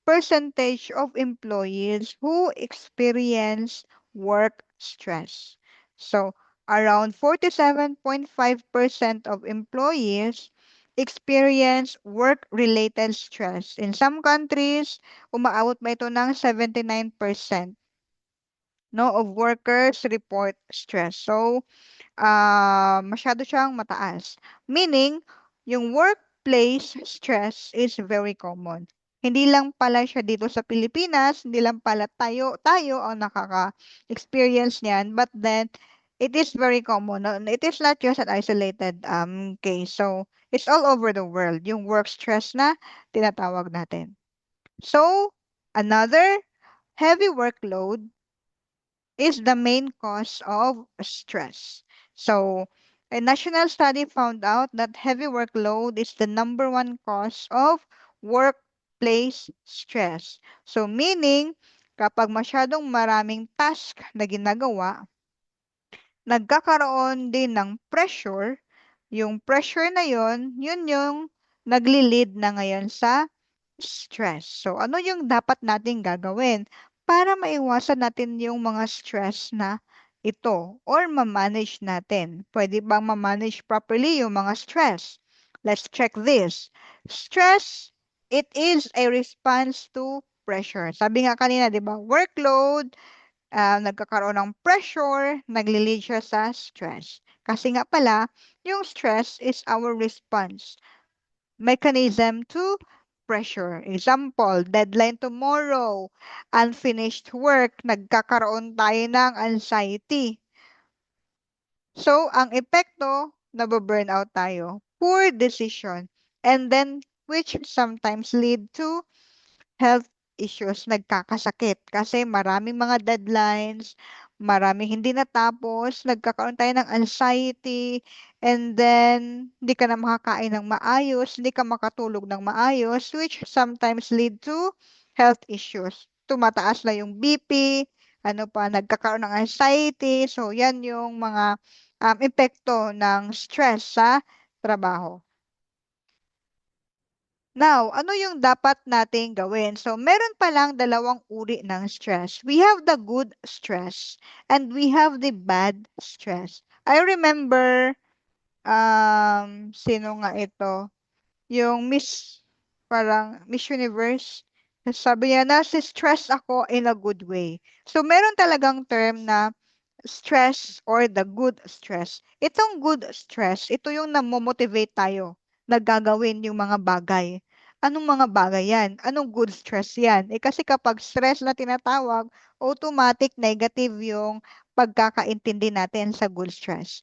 percentage of employees who experience work stress. So, around 47.5% of employees experience work-related stress. In some countries, umaabot pa ito ng 79% no, of workers report stress. So, masyado siyang mataas. Meaning, yung workplace stress is very common. Hindi lang pala siya dito sa Pilipinas, hindi lang pala tayo ang nakaka-experience niyan, but then it is very common. No? It is not just an isolated case. So, it's all over the world. Yung work stress na tinatawag natin. So, another heavy workload is the main cause of stress. So, a national study found out that heavy workload is the number one cause of workplace stress. So, meaning, kapag masyadong maraming task na ginagawa, nagkakaroon din ng pressure. Yung pressure na yun yung nagli-lead na ngayon sa stress. So, ano yung dapat nating gagawin para maiwasan natin yung mga stress na ito or ma-manage natin? Pwede bang ma-manage properly yung mga stress? Let's check this. Stress, it is a response to pressure. Sabi nga kanina, di ba? Workload, nagkakaroon ng pressure, nagli-lead siya sa stress. Kasi nga pala, yung stress is our response mechanism to pressure. Example, deadline tomorrow, unfinished work, nagkakaroon tayo ng anxiety. So, ang epekto, nababurnout tayo. Poor decision. And then, which sometimes lead to health issues, nagkakasakit. Kasi maraming mga deadlines, maraming hindi natapos, nagkakaroon tayo ng anxiety, and then hindi ka na makakain ng maayos, hindi ka makatulog ng maayos, which sometimes lead to health issues. Tumataas na yung BP, ano pa, nagkakaroon ng anxiety. So, yan yung mga epekto ng stress sa trabaho. Now, ano yung dapat nating gawin? So, meron palang dalawang uri ng stress. We have the good stress and we have the bad stress. I remember, sino nga ito? Yung parang Miss Universe. Sabi niya, stress ako in a good way. So, meron talagang term na stress or the good stress. Itong good stress, ito yung namomotivate tayo na gagawin yung mga bagay. Anong mga bagay yan? Anong good stress yan? Kasi kapag stress na tinatawag, automatic negative yung pagkakaintindi natin sa good stress.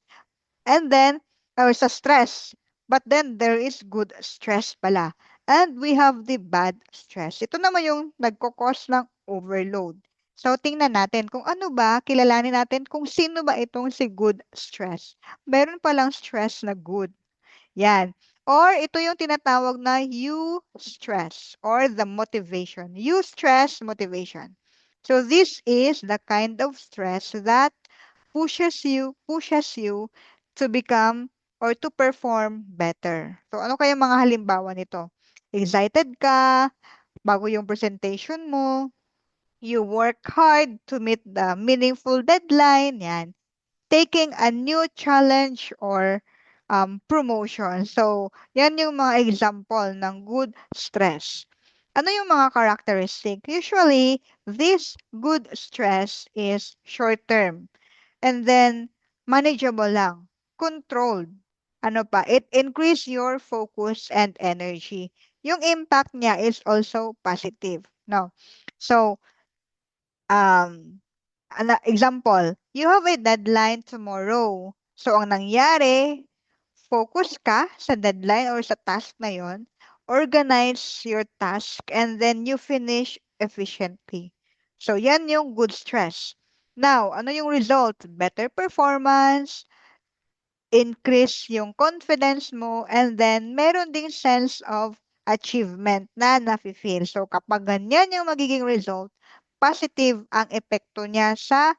And then, sa stress. But then, there is good stress pala. And we have the bad stress. Ito naman yung nagkakos ng overload. So, tingnan natin kung ano ba, kilalanin natin kung sino ba itong si good stress. Meron palang stress na good. Yan. Or ito yung tinatawag na eustress or the motivation. Eustress motivation. So, this is the kind of stress that pushes you to become or to perform better. So, ano kaya mga halimbawa nito? Excited ka, bago yung presentation mo, you work hard to meet the meaningful deadline, yan. Taking a new challenge or promotion. So, yan yung mga example ng good stress. Ano yung mga characteristic? Usually, this good stress is short-term. And then, manageable lang. Controlled. Ano pa? It increase your focus and energy. Yung impact niya is also positive. No? So, example, you have a deadline tomorrow. So, ang nangyari, focus ka sa deadline or sa task na yon, organize your task, and then you finish efficiently. So, yan yung good stress. Now, ano yung result? Better performance, increase yung confidence mo, and then meron ding sense of achievement na nafe-feel. So, kapag ganyan yung magiging result, positive ang epekto niya sa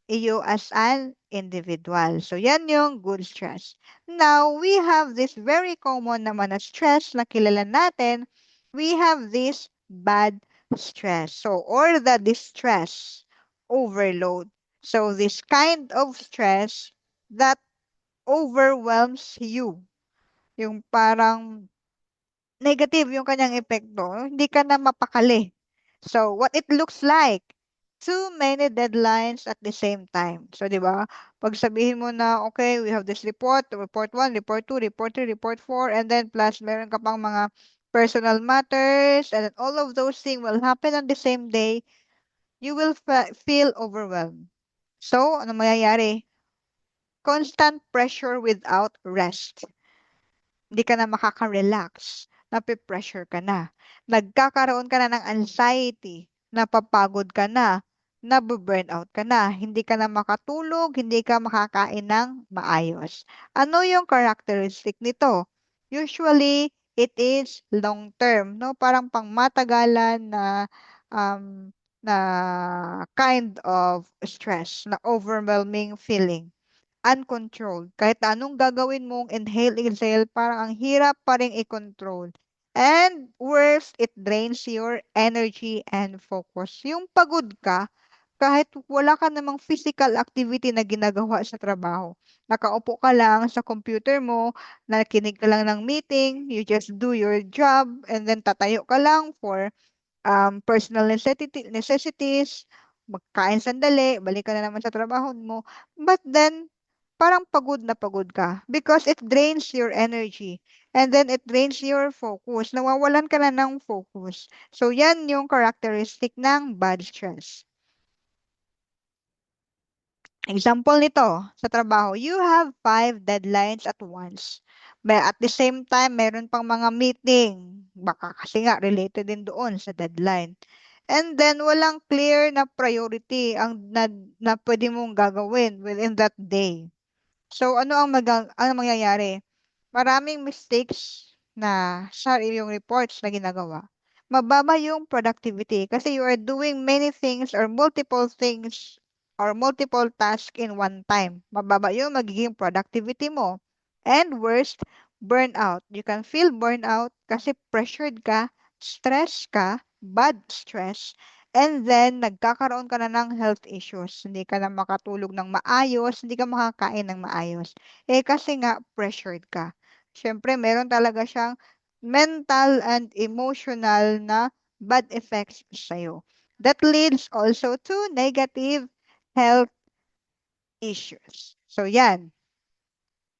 iyo as an individual. So, yan yung good stress. Now, we have this very common naman na stress na kilala natin. We have this bad stress. So, or the distress overload. So, this kind of stress that overwhelms you. Yung parang negative yung kanyang epekto, hindi ka na mapakali. So, what it looks like, too many deadlines at the same time. So, di ba? Pag sabihin mo na, okay, we have this report 1, report 2, report 3, report 4, and then plus meron ka pang mga personal matters, and then all of those things will happen on the same day, you will feel overwhelmed. So, ano mayayari? constant pressure without rest. Hindi ka na makaka-relax, nape-pressure ka na. Nagkakaroon ka na ng anxiety, napapagod ka na, nabu-burnout ka na, hindi ka na makatulog, hindi ka makakain ng maayos. Ano yung characteristic nito? Usually, it is long term, no? Parang pangmatagalan um, na kind of stress, na overwhelming feeling uncontrolled. Kahit anong gagawin mong inhale, exhale, parang ang hirap pa rin i-control. And worst, it drains your energy and focus. Yung pagod ka, kahit wala ka namang physical activity na ginagawa sa trabaho. Nakaupo ka lang sa computer mo, nakinig ka lang ng meeting, you just do your job, and then tatayo ka lang for personal necessities, magkain sandali, balik ka na naman sa trabaho mo. But then, parang pagod na pagod ka because it drains your energy and then it drains your focus. Nawawalan ka na ng focus. So, yan yung characteristic ng bad stress. Example nito, sa trabaho, you have 5 deadlines at once. At the same time, meron pang mga meeting. Baka kasi nga related din doon sa deadline. And then, walang clear na priority na pwede mong gagawin within that day. So, ano mangyayari? Maraming mistakes na sa yung reports na ginagawa. Mababa yung productivity kasi you are doing many things or multiple things or multiple tasks in one time. Mababa yung magiging productivity mo. And worst, burnout. You can feel burnout kasi pressured ka, stress ka, bad stress, and then nagkakaroon ka na ng health issues. Hindi ka na makatulog ng maayos, hindi ka makakain ng maayos. Kasi nga pressured ka. Siyempre, meron talaga siyang mental and emotional na bad effects sa'yo. That leads also to negative health issues. So, yan.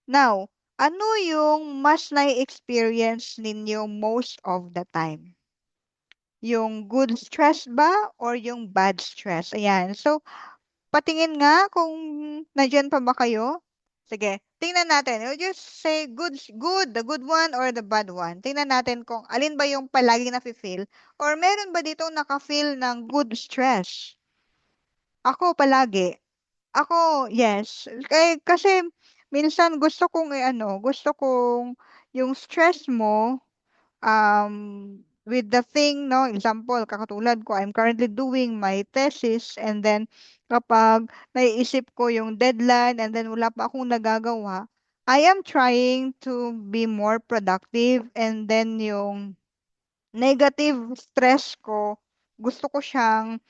Now, ano yung mas na-experience ninyo most of the time? Yung good stress ba or yung bad stress? Ayan. So, patingin nga kung nandyan pa ba kayo. Sige, tingnan natin. You just say good, the good one or the bad one. Tingnan natin kung alin ba yung palagi na-feel or meron ba dito naka-feel ng good stress. Ako palagi. Ako, yes. Kasi minsan gusto kong yung stress mo um, with the thing, no, example, kakatulad ko, I'm currently doing my thesis and then kapag naiisip ko yung deadline and then wala pa akong nagagawa, I am trying to be more productive and then yung negative stress ko, gusto ko siyang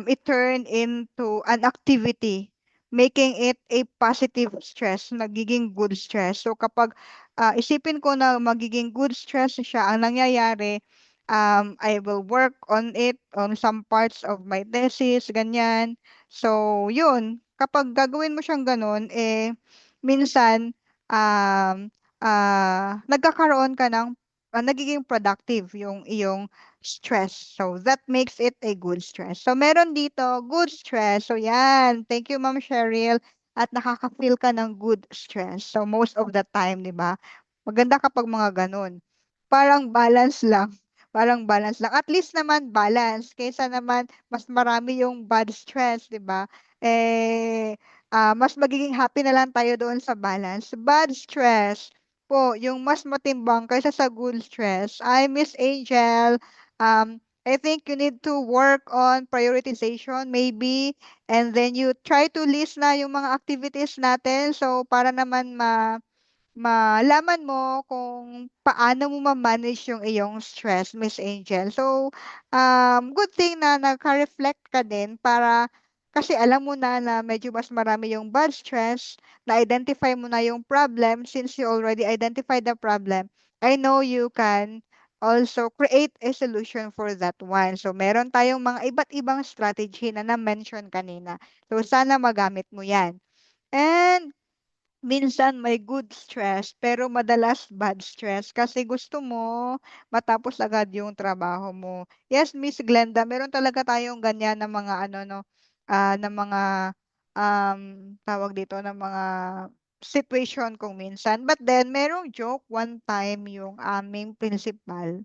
i-turn into an activity, making it a positive stress, nagiging good stress. So kapag isipin ko na magiging good stress siya, ang nangyayari, I will work on it, on some parts of my thesis, ganyan. So, yun, kapag gagawin mo siyang ganun, minsan, um, nagkakaroon ka ng nagiging productive yung iyong stress. So, that makes it a good stress. So, meron dito, good stress. So, yan. Thank you, Ma'am Cheryl. At nakaka-feel ka ng good stress. So, most of the time, di ba? Maganda kapag mga ganun. Parang balance lang. Parang balance lang. At least naman balance. Kaysa naman mas marami yung bad stress, di ba? Mas magiging happy na lang tayo doon sa balance. Bad stress po, yung mas matimbang kaysa sa good stress. Ay, Miss Angel, I think you need to work on prioritization maybe and then you try to list na yung mga activities natin so para naman malaman mo kung paano mo ma-manage yung iyong stress, Miss Angel. So, good thing na nagka-reflect ka din para kasi alam mo na medyo mas marami yung bad stress, na-identify mo na yung problem since you already identified the problem. I know you can also create a solution for that one. So, meron tayong mga iba't ibang strategy na na-mention kanina. So, sana magamit mo yan. And minsan may good stress, pero madalas bad stress kasi gusto mo matapos agad yung trabaho mo. Yes, Miss Glenda, meron talaga tayong ganyan na mga ano no, na mga tawag dito, ng mga situation kung minsan. But then, merong joke one time yung aming principal.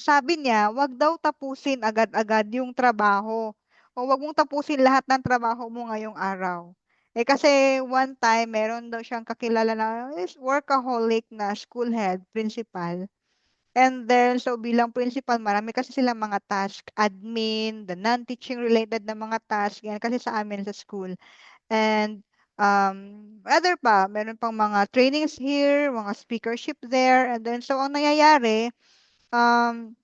Sabi niya, wag daw tapusin agad-agad yung trabaho. O wag mong tapusin lahat ng trabaho mo ngayong araw. Eh kasi one time, meron daw siyang kakilala na is workaholic na school head, principal. And then, so bilang principal, marami kasi silang mga task, admin, the non-teaching related na mga task, yan kasi sa amin sa school. And other pa, meron pang mga trainings here, mga speakership there, and then so ang nangyayari, um,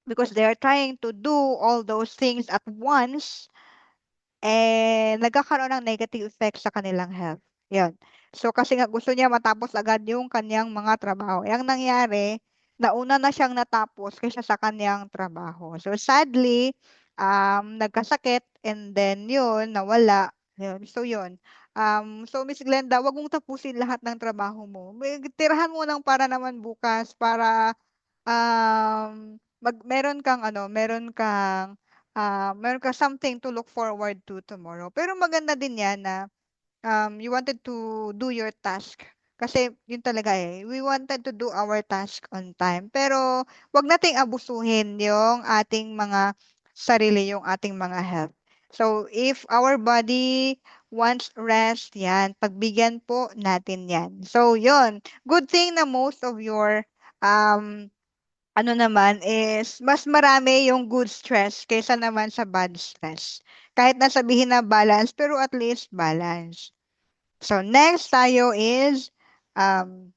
because they are trying to do all those things at once, nagkakaroon ng negative effect sa kanilang health. Yun. So, kasi nga gusto niya matapos agad yung kanyang mga trabaho. Ang nangyari, nauna na siyang natapos kaysa sa kanyang trabaho. So, sadly, nagkasakit and then yun, nawala. Yun. So, yun. So, Miss Glenda, wag mong tapusin lahat ng trabaho mo. Tirahan mo lang para naman bukas, para meron kang something to look forward to tomorrow. Pero maganda din 'yan na you wanted to do your task. Kasi yun talaga eh. We wanted to do our task on time. Pero wag nating abusuhin yung ating mga sarili, yung ating mga health. So, if our body wants rest, yan, pagbigyan po natin yan. So, yun. Good thing na most of your um, ano naman is mas marami yung good stress kaysa naman sa bad stress. Kahit na sabihin na balance, pero at least balance. So, next tayo is, um,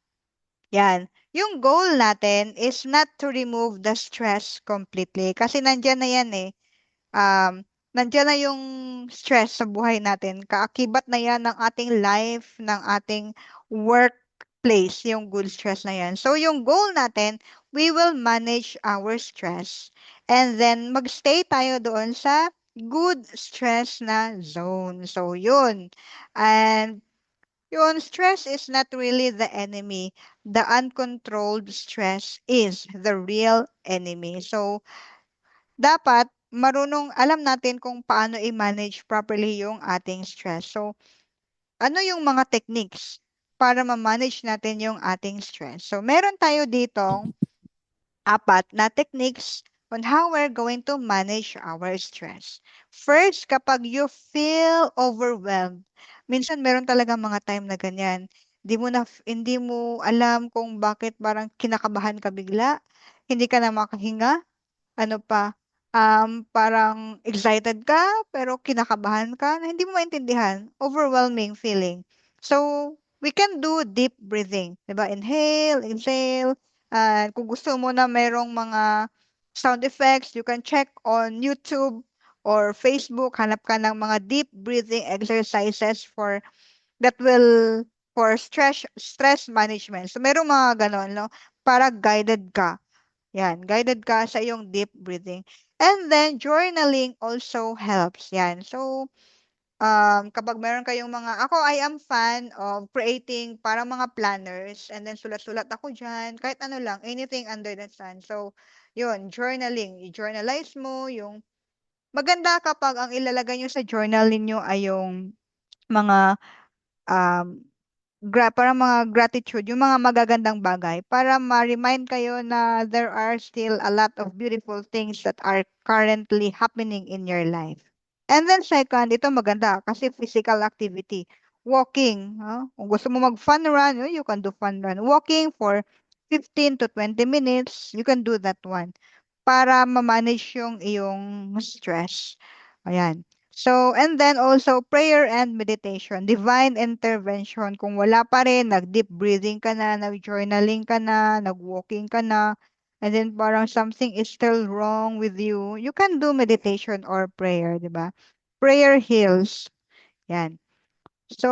yan. Yung goal natin is not to remove the stress completely. Kasi nandyan na yan eh. Um, Nandyan na yung stress sa buhay natin. Kaakibat na yan ng ating life, ng ating workplace, yung good stress na yan. So, yung goal natin, we will manage our stress. And then, magstay tayo doon sa good stress na zone. So, yun. And yun, stress is not really the enemy. The uncontrolled stress is the real enemy. So, dapat alam natin kung paano i-manage properly yung ating stress. So, ano yung mga techniques para ma-manage natin yung ating stress? So, meron tayo ditong apat na techniques on how we're going to manage our stress. First, kapag you feel overwhelmed, minsan meron talaga mga time na ganyan. Hindi mo alam kung bakit parang kinakabahan ka bigla, hindi ka na makahinga, ano pa, parang excited ka, pero kinakabahan ka, na hindi mo maintindihan. Overwhelming feeling. So, we can do deep breathing. Diba? Inhale, exhale. Kung gusto mo na merong mga sound effects, you can check on YouTube or Facebook. Hanap ka ng mga deep breathing exercises that will for stress management. So, merong mga ganon, no? Para guided ka. Yan, guided ka sa iyong deep breathing. And then, journaling also helps. Yan. So, kapag meron kayong I am fan of creating para mga planners and then sulat-sulat ako dyan, kahit ano lang, anything under the sun. So, yun, journaling. I-journalize mo yung, maganda kapag ang ilalagay nyo sa journal ninyo ay yung mga, um, parang mga gratitude, yung mga magagandang bagay para ma-remind kayo na there are still a lot of beautiful things that are currently happening in your life. And then second, ito maganda kasi physical activity. Walking, kung gusto mo mag-fun run, you can do fun run. Walking for 15 to 20 minutes, you can do that one para ma-manage yung iyong stress. Ayan. So, and then also prayer and meditation, divine intervention. Kung wala pa rin, nag-deep breathing ka na, nag-journaling ka na, nag-walking ka na, and then parang something is still wrong with you, you can do meditation or prayer, di ba? Prayer heals. Yan. So,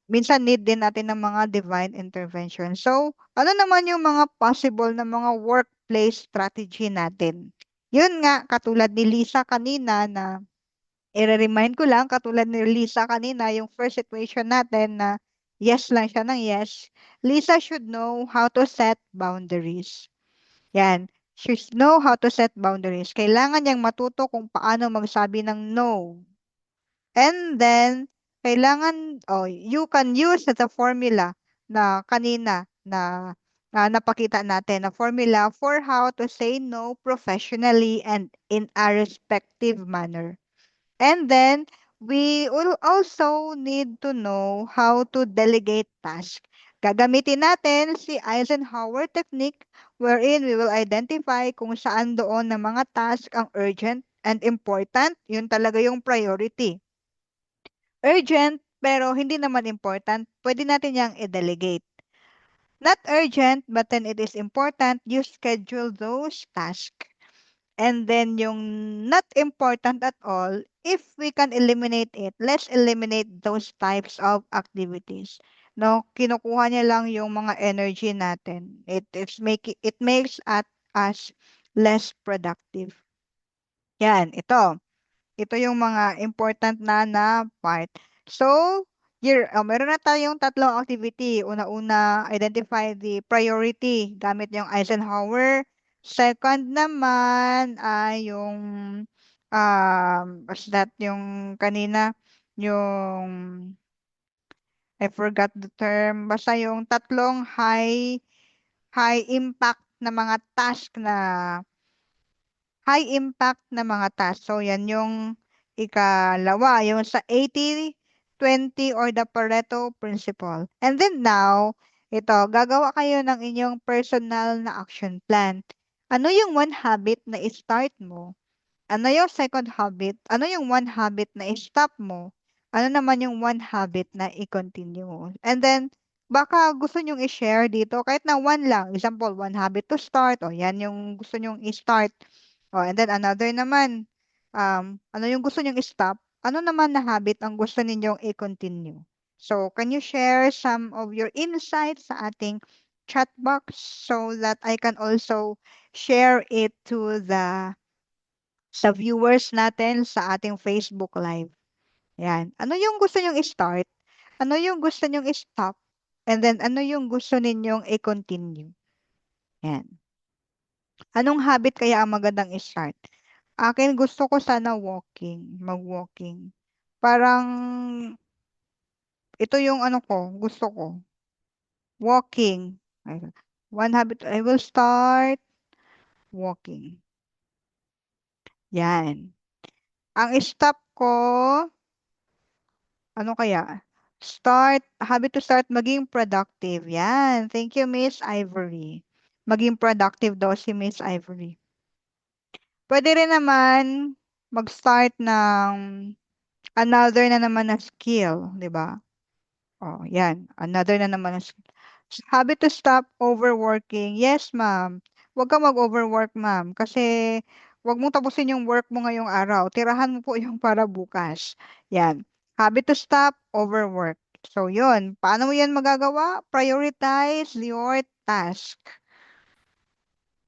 minsan need din natin ng mga divine intervention. So, ano naman yung mga possible na mga workplace strategy natin? Yun nga, katulad ni Lisa kanina na i-remind ko lang, katulad ni Lisa kanina, yung first situation natin na yes lang siya ng yes. Lisa should know how to set boundaries. Yan. She should know how to set boundaries. Kailangan niyang matuto kung paano magsabi ng no. And then, you can use the formula na kanina na napakita natin na formula for how to say no professionally and in a respective manner. And then, we will also need to know how to delegate tasks. Gagamitin natin si Eisenhower technique wherein we will identify kung saan doon na mga task ang urgent and important. Yun talaga yung priority. Urgent pero hindi naman important, pwede natin yang i-delegate. Not urgent but then it is important, you schedule those tasks. And then yung not important at all, if we can eliminate it, let's eliminate those types of activities. No, kinukuha niya lang yung mga energy natin. It makes us less productive. Yan, ito. Ito yung mga important na part. So, meron na tayong tatlong activity. Una-una, identify the priority gamit yung Eisenhower. Second naman ay yung what's that yung kanina yung I forgot the term. Basta yung tatlong high impact na mga task na high impact na mga task. So, yan yung ikalawa, yung sa 80-20 or the Pareto principle. And then now, ito, gagawa kayo ng inyong personal na action plan. Ano yung one habit na i-start mo? Ano yung second habit? Ano yung one habit na i-stop mo? Ano naman yung one habit na i-continue mo? And then, baka gusto nyong i-share dito, kahit na one lang. Example, one habit to start. O, yan yung gusto nyong i-start. O, and then another naman, ano yung gusto nyong i-stop? Ano naman na habit ang gusto ninyong i-continue? So, can you share some of your insights sa ating chat box so that I can also share it to sa viewers natin sa ating Facebook Live. Yan. Ano yung gusto nyong i-start? Ano yung gusto nyong i-stop? And then, ano yung gusto ninyong i-continue? Yan. Anong habit kaya ang magandang i-start? Akin gusto ko sana mag-walking. Parang, ito yung ano ko, gusto ko. Walking. One habit, I will start walking. Yan. Ang stop ko, ano kaya? Habit to start maging productive. Yan. Thank you, Miss Ivory. Maging productive daw si Miss Ivory. Pwede rin naman mag-start ng another na naman na skill, di ba? Oh, yan. Another na naman na skill. Habit to stop overworking. Yes, ma'am. Huwag kang mag-overwork, ma'am. Kasi huwag mong tapusin yung work mo ngayong araw. Tirahan mo po yung para bukas. Yan. Habit to stop overwork. So, yun. Paano mo yan magagawa? Prioritize your task.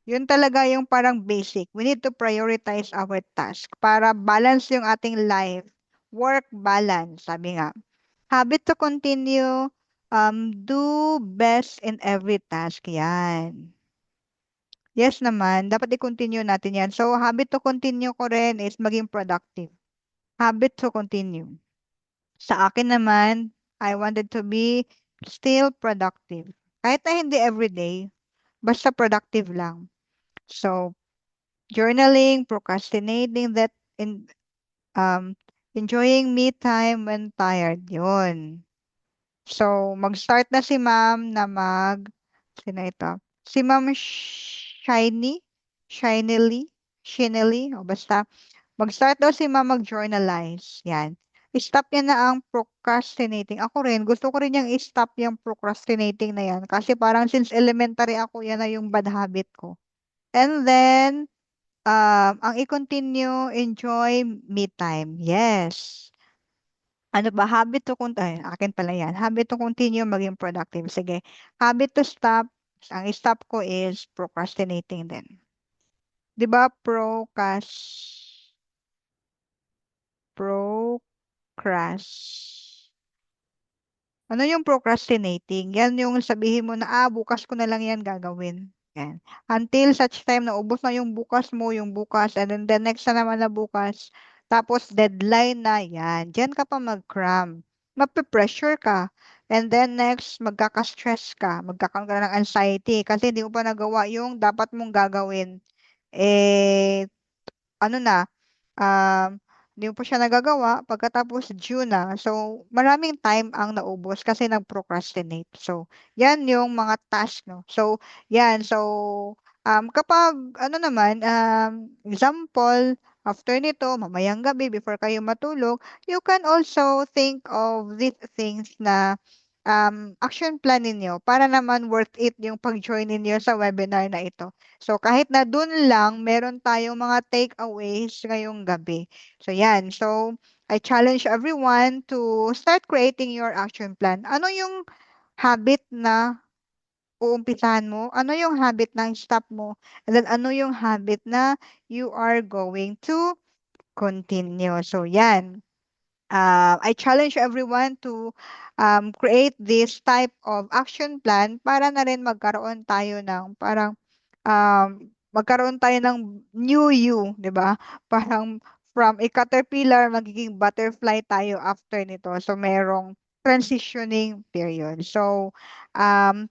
Yun talaga yung parang basic. We need to prioritize our task para balance yung ating life. Work balance, sabi nga. Habit to continue, do best in every task. Yan. Yes naman, dapat i-continue natin yan. So, habit to continue ko rin is maging productive. Habit to continue. Sa akin naman, I wanted to be still productive. Kahit na hindi everyday, basta productive lang. So, journaling, procrastinating, enjoying me time when tired. Yun. So, mag-start na si ma'am na sino ito? Si ma'am Shinily, o basta, mag-start daw si ma'am mag-journalize. Yan. I-stop niya na ang procrastinating. Ako rin, gusto ko rin yung i-stop yung procrastinating na yan. Kasi parang since elementary ako, yan na yung bad habit ko. And then, ang i-continue, enjoy me time. Yes. Ano ba? Akin pala yan. Habit to continue maging productive. Sige. Habit to stop. Ang stop ko is procrastinating din. Di ba? Procrast. Ano yung procrastinating? Yan yung sabihin mo na, bukas ko na lang yan gagawin. Yan. Until such time na ubos na yung bukas mo, yung bukas, and then the next na naman na bukas, tapos deadline na, yan, diyan ka pa mag-cram. Mape-pressure ka. And then next, magkaka-stress ka, magkakaroon ka ng anxiety kasi hindi mo pa nagawa yung dapat mong gagawin. Eh, ano na, um, hindi mo pa siya nagagawa pagkatapos due na. So, maraming time ang naubos kasi nag-procrastinate. So, yan yung mga task, no? So, yan. So, kapag, ano naman, example, after nito, mamayang gabi, before kayo matulog, you can also think of these things na action plan ninyo para naman worth it yung pag-join ninyo sa webinar na ito. So, kahit na dun lang, meron tayong mga takeaways ngayong gabi. So, yan. So, I challenge everyone to start creating your action plan. Ano yung habit na uumpisahan mo? Ano yung habit na stop mo? And then, ano yung habit na you are going to continue? So, yan. I challenge everyone to create this type of action plan para na rin magkaroon tayo ng parang magkaroon tayo ng new you, 'di ba? Parang from a caterpillar magiging butterfly tayo after nito. So merong transitioning period. So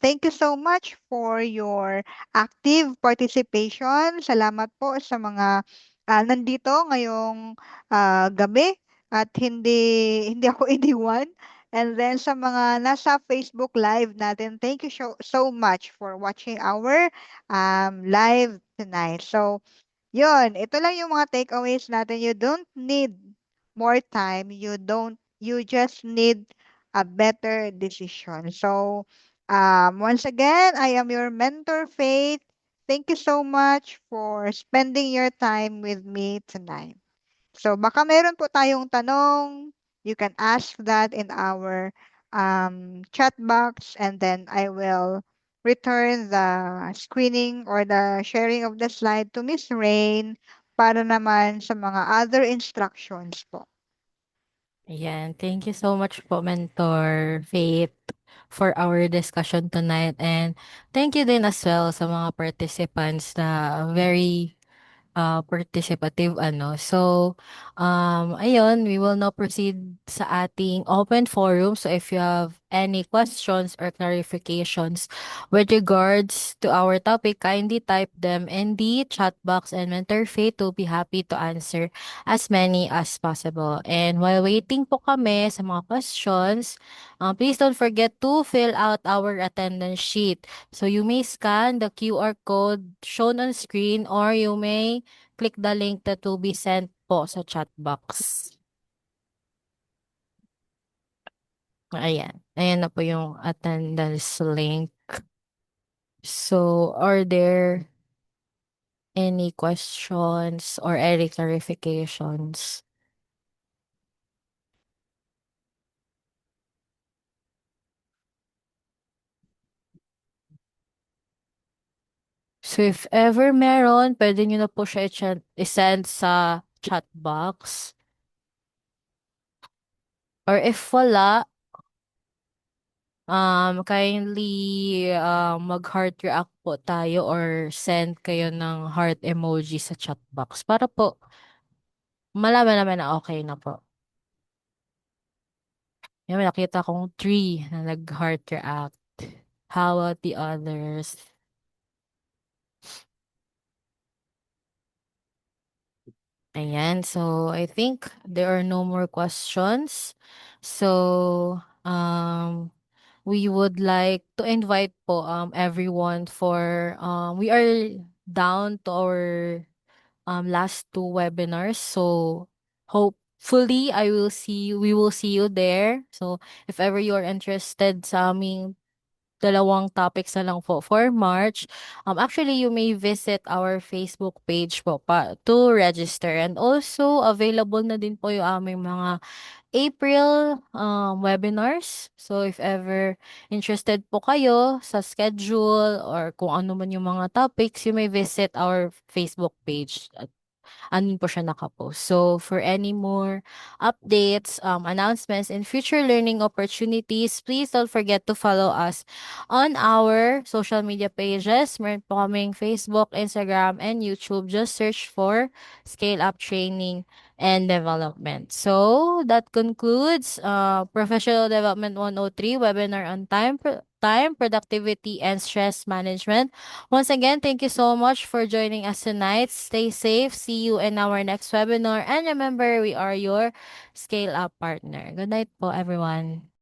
thank you so much for your active participation. Salamat po sa mga nandito ngayong gabi at hindi ako iniwan. And then sa mga nasa Facebook Live natin, thank you so much for watching our live tonight. So, yun, ito lang yung mga takeaways natin. You don't need more time. You just need a better decision. So, once again, I am your mentor, Faith. Thank you so much for spending your time with me tonight. So baka meron po tayong tanong, you can ask that in our chat box and then I will return the screening or the sharing of the slide to Miss Rain para naman sa mga other instructions po. Ayan, thank you so much po, Mentor Faith, for our discussion tonight. And thank you din as well sa mga participants na very participative ano. So, ayun, we will now proceed sa ating open forum. So, if you have any questions or clarifications with regards to our topic, kindly type them in the chat box and Mentor Faith will be happy to answer as many as possible. And while waiting po kami sa mga questions, please don't forget to fill out our attendance sheet. So, you may scan the QR code shown on screen or you may click the link that will be sent po sa chat box. Ayan. Ayan na po yung attendance link. So, are there any questions or any clarifications? So, if ever meron, pwede nyo na po siya i-send sa chat box. Or if wala, kindly mag-heart react po tayo or send kayo ng heart emoji sa chat box para po malaman naman na okay na po. Yan, may nakita kong 3 na nag-heart react. How about the others? Ayan, so I think there are no more questions. So, we would like to invite po everyone for we are down to our last 2 webinars. So hopefully we will see you there. So if ever you are interested sa aming dalawang topics na lang po for March. Actually, you may visit our Facebook page po to register. And also, available na din po yung aming mga April webinars. So, if ever interested po kayo sa schedule or kung ano man yung mga topics, you may visit our Facebook page andun po siya nakapost. So, for any more updates, announcements, and future learning opportunities, please don't forget to follow us on our social media pages. Meron po kaming Facebook, Instagram, and YouTube. Just search for Scale Up Training and development. So that concludes Professional Development 103 webinar on time, productivity, and stress management. Once again, thank you so much for joining us tonight. Stay safe. See you in our next webinar. And remember, we are your Scale Up partner. Good night po, everyone.